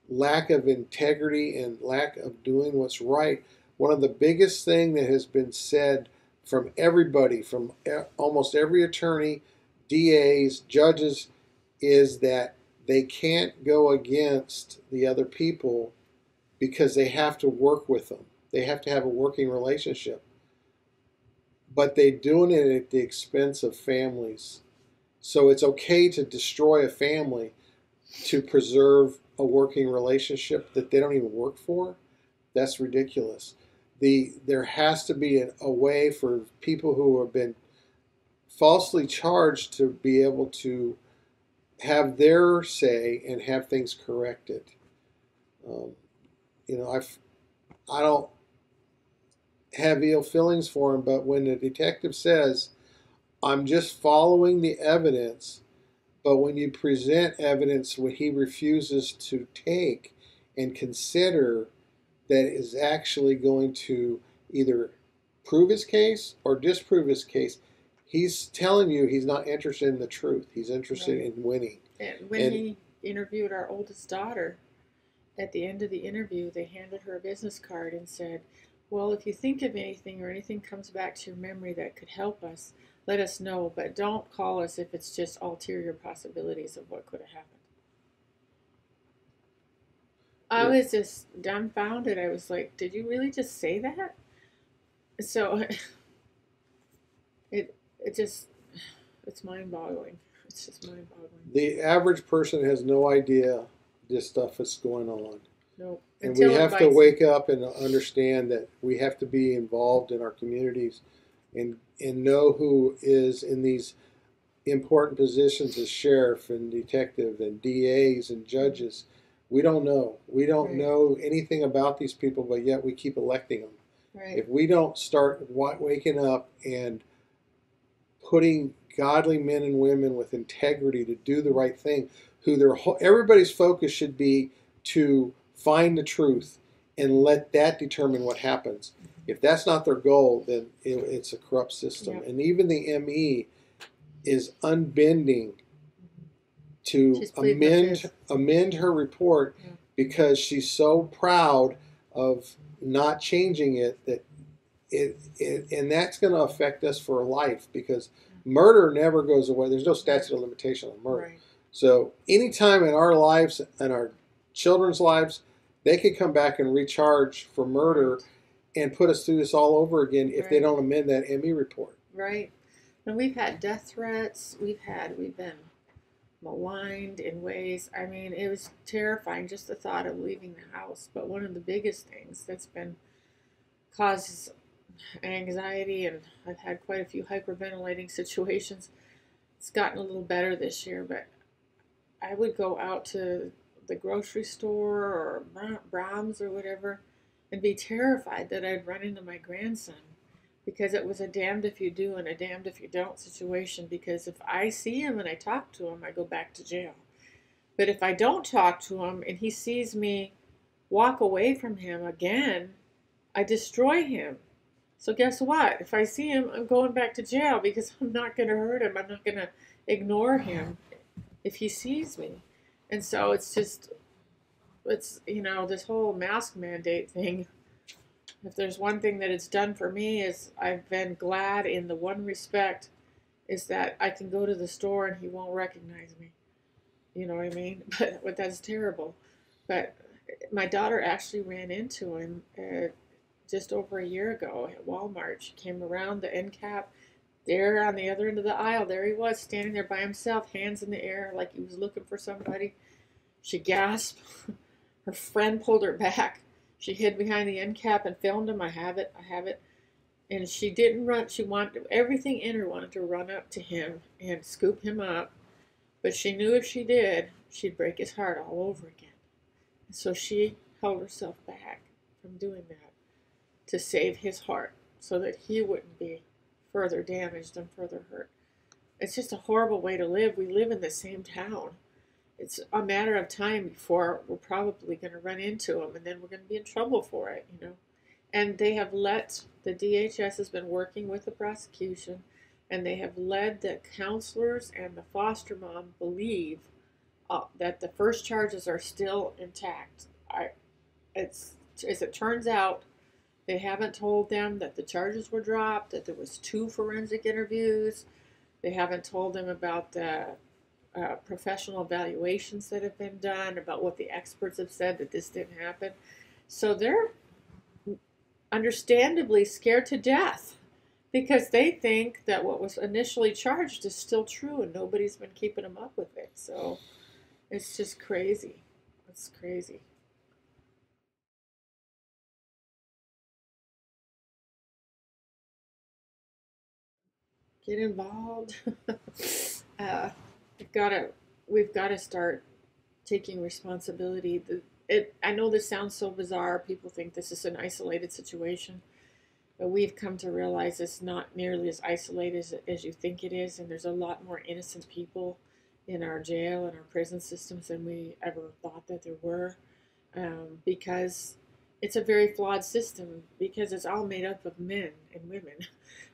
lack of integrity and lack of doing what's right. One of the biggest things that has been said from everybody, from almost every attorney, DAs, judges, is that they can't go against the other people because they have to work with them. They have to have a working relationship. But they're doing it at the expense of families. So it's okay to destroy a family to preserve a working relationship that they don't even work for. That's ridiculous. There has to be a way for people who have been falsely charged to be able to have their say and have things corrected. I don't have ill feelings for him, but when the detective says, I'm just following the evidence, but when you present evidence what he refuses to take and consider that is actually going to either prove his case or disprove his case, he's telling you he's not interested in the truth. He's interested in winning. And when he interviewed our oldest daughter, at the end of the interview, they handed her a business card and said, well, if you think of anything or anything comes back to your memory that could help us, let us know, but don't call us if it's just ulterior possibilities of what could have happened. I was just dumbfounded. I was like, did you really just say that? So it's mind-boggling. It's just mind-boggling. The average person has no idea this stuff is going on. Nope. And we have to wake up and understand that we have to be involved in our communities and know who is in these important positions as sheriff and detective and DAs and judges. We don't know. We don't know anything about these people, but yet we keep electing them. Right. If we don't start waking up and putting godly men and women with integrity to do the right thing, everybody's focus should be to find the truth and let that determine what happens. If that's not their goal, then it's a corrupt system. Yep. And even the ME is unbending to amend her report because she's so proud of not changing it that and that's going to affect us for life, because murder never goes away. There's no statute of limitation on murder. Right. So anytime in our lives and our children's lives, they could come back and recharge for murder and put us through this all over again if they don't amend that ME report. Right. And we've had death threats. We've been maligned in ways. I mean, it was terrifying just the thought of leaving the house. But one of the biggest things that's been causes anxiety, and I've had quite a few hyperventilating situations. It's gotten a little better this year, but I would go out to the grocery store or Brahms or whatever and be terrified that I'd run into my grandson, because it was a damned if you do and a damned if you don't situation. Because if I see him and I talk to him, I go back to jail. But if I don't talk to him and he sees me walk away from him again, I destroy him. So guess what? If I see him, I'm going back to jail, because I'm not going to hurt him. I'm not going to ignore him if he sees me. And so it's just, you know, this whole mask mandate thing. If there's one thing that it's done for me, is I've been glad in the one respect is that I can go to the store and he won't recognize me. You know what I mean? But that's terrible. But my daughter actually ran into him just over a year ago at Walmart. She came around the end cap. There on the other end of the aisle, there he was, standing there by himself, hands in the air, like he was looking for somebody. She gasped. Her friend pulled her back. She hid behind the end cap and filmed him. I have it. And she didn't run. She wanted, everything in her wanted to run up to him and scoop him up. But she knew if she did, she'd break his heart all over again. And so she held herself back from doing that to save his heart, so that he wouldn't be further damaged and further hurt. It's just a horrible way to live. We live in the same town. It's a matter of time before we're probably going to run into him, and then we're going to be in trouble for it, you know. And they have the DHS has been working with the prosecution, and they have led the counselors and the foster mom believe that the first charges are still intact. As it turns out, they haven't told them that the charges were dropped, that there was 2 forensic interviews. They haven't told them about the professional evaluations that have been done, about what the experts have said that this didn't happen. So they're understandably scared to death, because they think that what was initially charged is still true and nobody's been keeping them up with it. So it's just crazy. It's crazy. Get involved. We've got to start taking responsibility. I know this sounds so bizarre. People think this is an isolated situation, but we've come to realize it's not nearly as isolated as you think it is, and there's a lot more innocent people in our jail and our prison systems than we ever thought that there were, because it's a very flawed system, because it's all made up of men and women.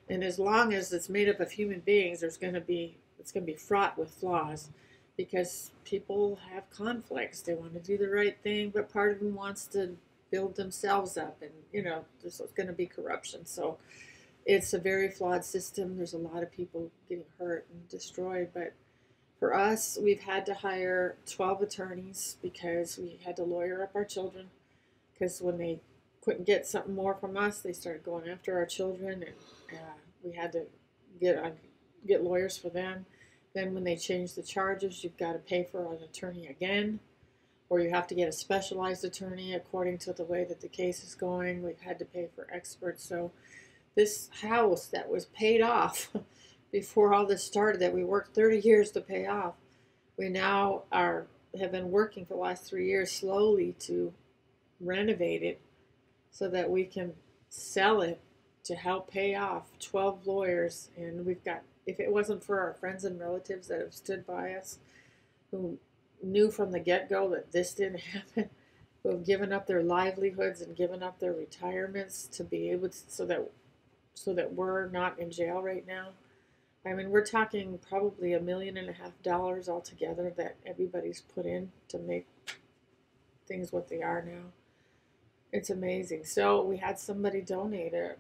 And as long as it's made up of human beings, it's going to be fraught with flaws, because people have conflicts. They want to do the right thing, but part of them wants to build themselves up, and you know, there's going to be corruption. So it's a very flawed system. There's a lot of people getting hurt and destroyed. But for us, we've had to hire 12 attorneys, because we had to lawyer up our children, because when they couldn't get something more from us, they started going after our children, and we had to get lawyers for them. Then when they change the charges, you've got to pay for an attorney again, or you have to get a specialized attorney according to the way that the case is going. We've had to pay for experts. So this house that was paid off before all this started, that we worked 30 years to pay off, we now have been working for the last 3 years slowly to renovate it so that we can sell it to help pay off 12 lawyers. And we've got, if it wasn't for our friends and relatives that have stood by us, who knew from the get-go that this didn't happen, who have given up their livelihoods and given up their retirements to be able to, so that we're not in jail right now. I mean, we're talking probably $1.5 million altogether that everybody's put in to make things what they are now. It's amazing. So we had somebody donate a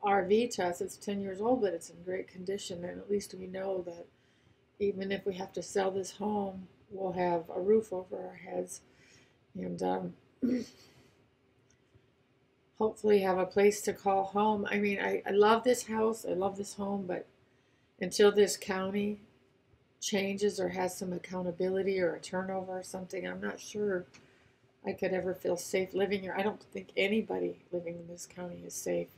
RV to us. It's 10 years old, but it's in great condition, and at least we know that even if we have to sell this home, we'll have a roof over our heads, and hopefully have a place to call home. I mean, I love this house, I love this home, but until this county changes or has some accountability or a turnover or something, I'm not sure I could ever feel safe living here. I don't think anybody living in this county is safe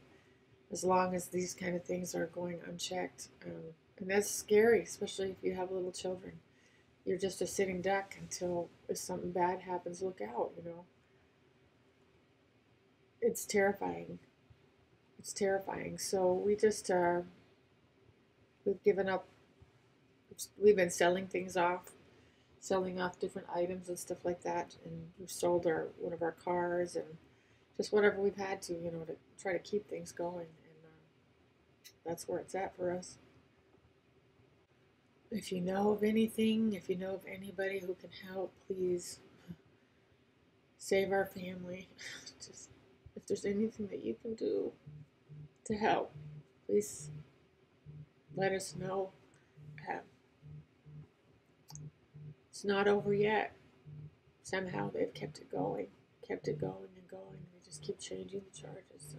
as long as these kind of things are going unchecked. And that's scary, especially if you have little children. you're just a sitting duck until if something bad happens, look out, you know. It's terrifying. It's terrifying. So we just, we've given up. We've been selling things off, selling off different items and stuff like that. And we've sold one of our cars and just whatever we've had to, you know, to try to keep things going. And that's where it's at for us. If you know of anything, if you know of anybody who can help, please save our family. Just if there's anything that you can do to help, please let us know. It's not over yet. Somehow they've kept it going and going. They just keep changing the charges. So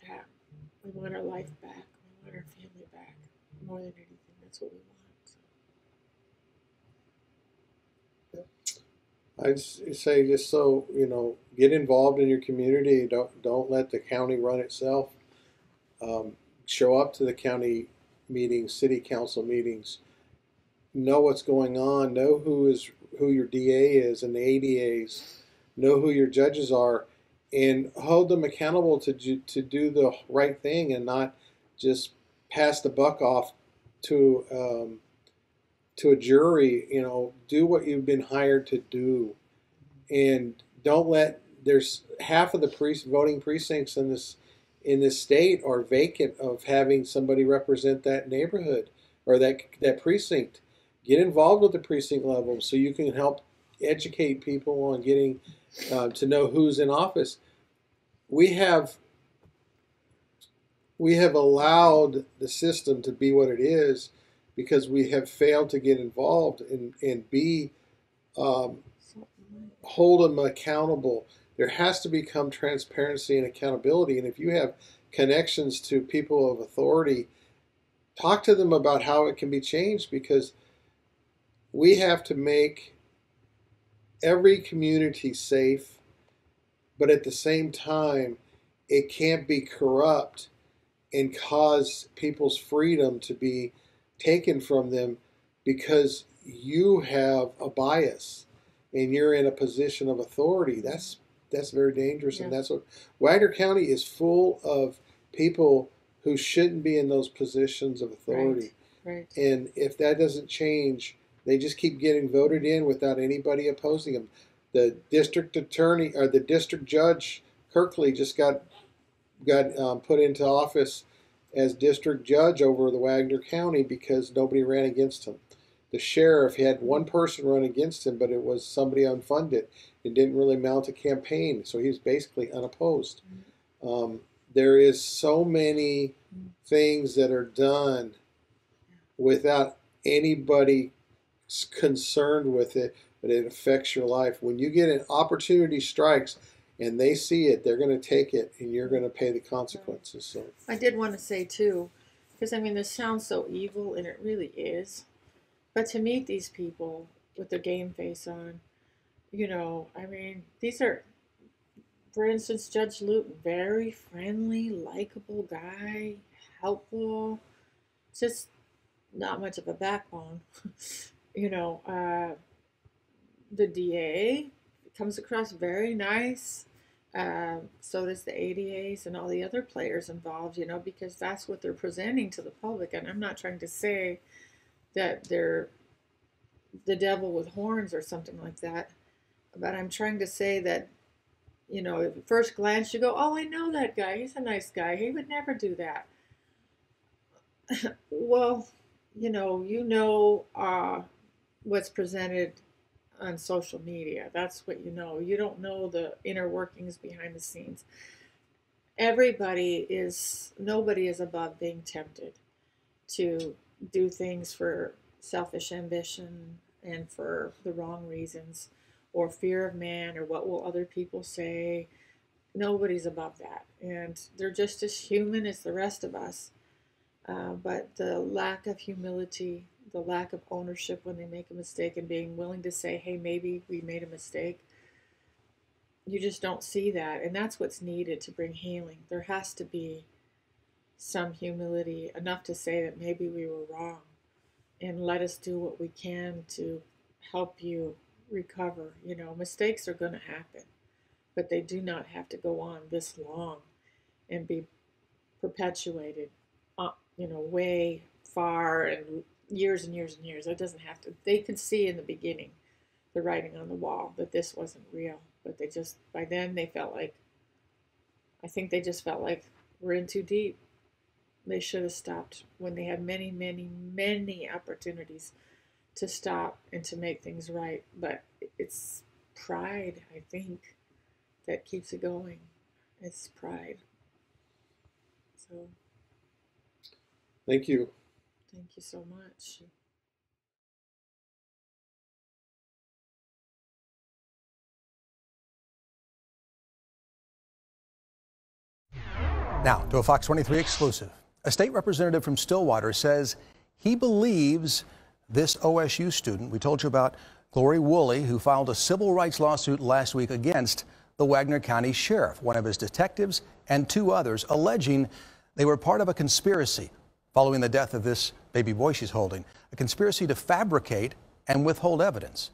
yeah, we want our life back. We want our family back more than anything. That's what we want. So. I'd say just so you know, get involved in your community. Don't let the county run itself. Show up to the county meetings, city council meetings. Know what's going on. Know who your DA is and the ADAs. Know who your judges are, and hold them accountable to do the right thing and not just pass the buck off to a jury. You know, do what you've been hired to do, and don't let. There's half of the voting precincts in this state are vacant of having somebody represent that neighborhood or that precinct. Get involved with the precinct level so you can help educate people on getting to know who's in office. We have allowed the system to be what it is because we have failed to get involved and be hold them accountable. There has to become transparency and accountability. And if you have connections to people of authority, talk to them about how it can be changed, because we have to make every community safe, but at the same time, it can't be corrupt and cause people's freedom to be taken from them because you have a bias and you're in a position of authority. That's very dangerous, and that's what Wagner County is full of people who shouldn't be in those positions of authority. Right. And if that doesn't change, they just keep getting voted in without anybody opposing them. The district attorney or the district judge Kirkley just got put into office as district judge over the Wagner County because nobody ran against him. The sheriff had one person run against him, but it was somebody unfunded. It didn't really mount a campaign, so he was basically unopposed. There is so many things that are done without anybody concerned with it, but it affects your life. When you get an opportunity strikes and they see it, they're going to take it, and you're going to pay the consequences. So I did want to say too, because I mean this sounds so evil, and it really is, but to meet these people with their game face on, you know, I mean, these are, for instance, Judge Luton, very friendly, likable guy, helpful, just not much of a backbone. You know, the DA comes across very nice. So does the ADAs and all the other players involved, you know, because that's what they're presenting to the public. And I'm not trying to say that they're the devil with horns or something like that, but I'm trying to say that, you know, at first glance you go, oh, I know that guy. He's a nice guy. He would never do that. Well, you know what's presented on social media. That's what you know. You don't know the inner workings behind the scenes. Nobody is above being tempted to do things for selfish ambition and for the wrong reasons, or fear of man, or what will other people say. Nobody's above that, and they're just as human as the rest of us. But the lack of humility, the lack of ownership when they make a mistake, and being willing to say, hey, maybe we made a mistake, you just don't see that. And that's what's needed to bring healing. There has to be some humility, enough to say that maybe we were wrong. and let us do what we can to help you recover. Mistakes are going to happen, but they do not have to go on this long and be perpetuated, way far and years and years and years. It doesn't have to. They could see in the beginning the writing on the wall that this wasn't real, but by then they felt like, I think they just felt like we're in too deep. They should have stopped when they had many, many, many opportunities to stop and to make things right. But it's pride, I think, that keeps it going. It's pride. So, thank you. Thank you so much. Now, to a Fox 23 exclusive. A state representative from Stillwater says he believes this OSU student, we told you about Glory Woolley, who filed a civil rights lawsuit last week against the Wagner County Sheriff, one of his detectives, and 2 others, alleging they were part of a conspiracy following the death of this baby boy she's holding, a conspiracy to fabricate and withhold evidence.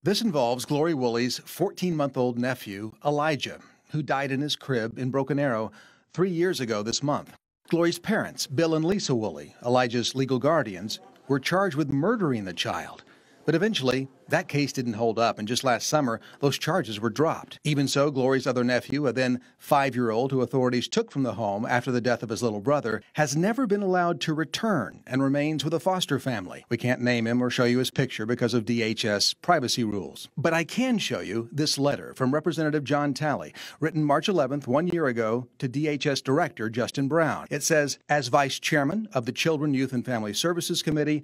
This involves Glory Woolley's 14-month-old nephew, Elijah, who died in his crib in Broken Arrow 3 years ago this month. Glory's parents, Bill and Lisa Woolley, Elijah's legal guardians, were charged with murdering the child. But eventually, that case didn't hold up, and just last summer, those charges were dropped. Even so, Glory's other nephew, a then 5-year-old who authorities took from the home after the death of his little brother, has never been allowed to return and remains with a foster family. We can't name him or show you his picture because of DHS privacy rules. But I can show you this letter from Representative John Talley, written March 11th, 1 year ago, to DHS Director Justin Brown. It says, "As Vice Chairman of the Children, Youth, and Family Services Committee,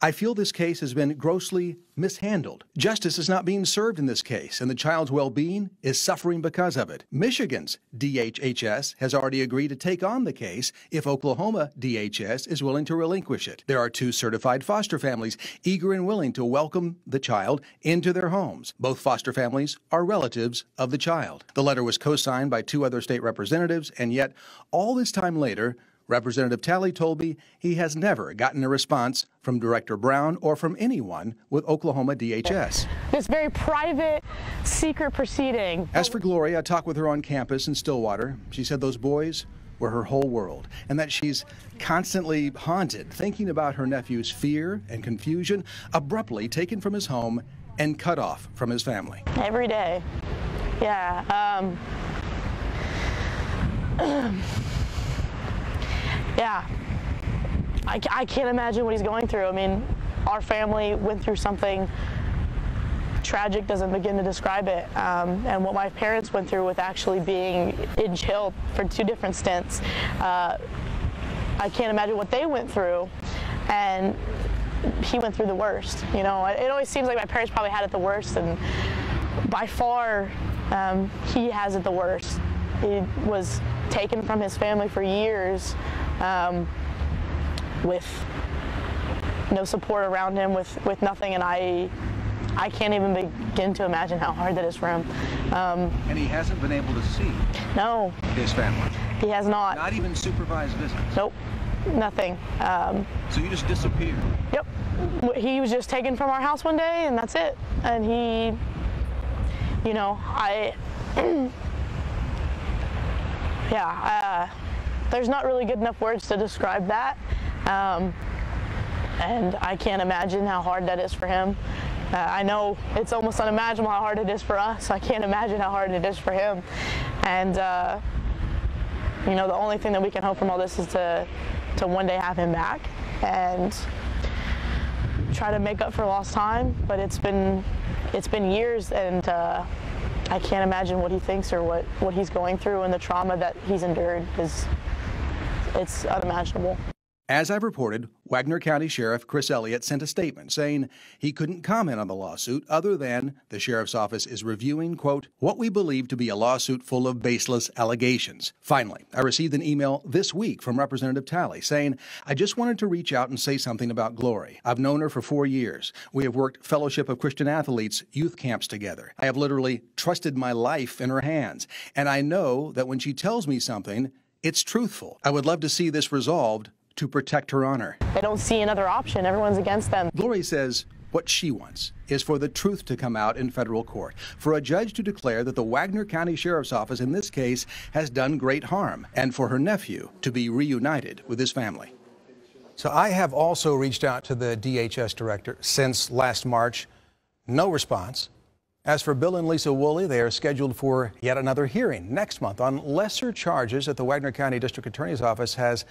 I feel this case has been grossly mishandled. Justice is not being served in this case, and the child's well-being is suffering because of it. Michigan's DHHS has already agreed to take on the case if Oklahoma DHS is willing to relinquish it. There are 2 certified foster families eager and willing to welcome the child into their homes. Both foster families are relatives of the child." The letter was co-signed by 2 other state representatives, and yet all this time later, Representative Talley told me he has never gotten a response from Director Brown or from anyone with Oklahoma DHS. This very private, secret proceeding. As for Glory, I talked with her on campus in Stillwater. She said those boys were her whole world, and that she's constantly haunted, thinking about her nephew's fear and confusion, abruptly taken from his home and cut off from his family. Every day. Yeah. Yeah, I can't imagine what he's going through. I mean, our family went through something tragic, doesn't begin to describe it. And what my parents went through with actually being in jail for 2 different stints, I can't imagine what they went through. And he went through the worst. It always seems like my parents probably had it the worst, and by far, he has it the worst. He was taken from his family for years, with no support around him, with nothing, and I can't even begin to imagine how hard that is for him. And he hasn't been able to see his family? He has not. Not even supervised visits? Nope, nothing. So you just disappeared? Yep. He was just taken from our house one day, and that's it. And he, there's not really good enough words to describe that. And I can't imagine how hard that is for him. I know it's almost unimaginable how hard it is for us. I can't imagine how hard it is for him. And, the only thing that we can hope from all this is to one day have him back and try to make up for lost time. But it's been years, and I can't imagine what he thinks or what he's going through, and the trauma that he's endured it's unimaginable. As I've reported, Wagner County Sheriff Chris Elliott sent a statement saying he couldn't comment on the lawsuit other than the sheriff's office is reviewing, quote, what we believe to be a lawsuit full of baseless allegations. Finally, I received an email this week from Representative Talley saying, I just wanted to reach out and say something about Glory. I've known her for 4 years. We have worked Fellowship of Christian Athletes youth camps together. I have literally trusted my life in her hands, and I know that when she tells me something, it's truthful. I would love to see this resolved to protect her honor. They don't see another option. Everyone's against them. Lori says what she wants is for the truth to come out in federal court, for a judge to declare that the Wagner County Sheriff's Office in this case has done great harm, and for her nephew to be reunited with his family. So I have also reached out to the DHS director since last March. No response. As for Bill and Lisa Woolley, they are scheduled for yet another hearing next month on lesser charges that the Wagner County District Attorney's Office has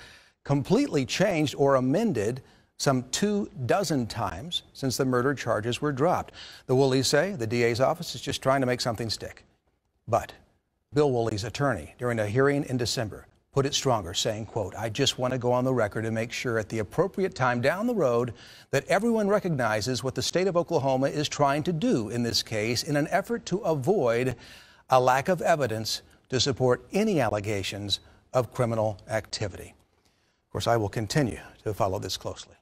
completely changed or amended some 24 times since the murder charges were dropped. The Woolleys say the DA's office is just trying to make something stick. But Bill Woolley's attorney, during a hearing in December, put it stronger, saying, quote, "I just want to go on the record and make sure at the appropriate time down the road that everyone recognizes what the state of Oklahoma is trying to do in this case in an effort to avoid a lack of evidence to support any allegations of criminal activity." Of course, I will continue to follow this closely.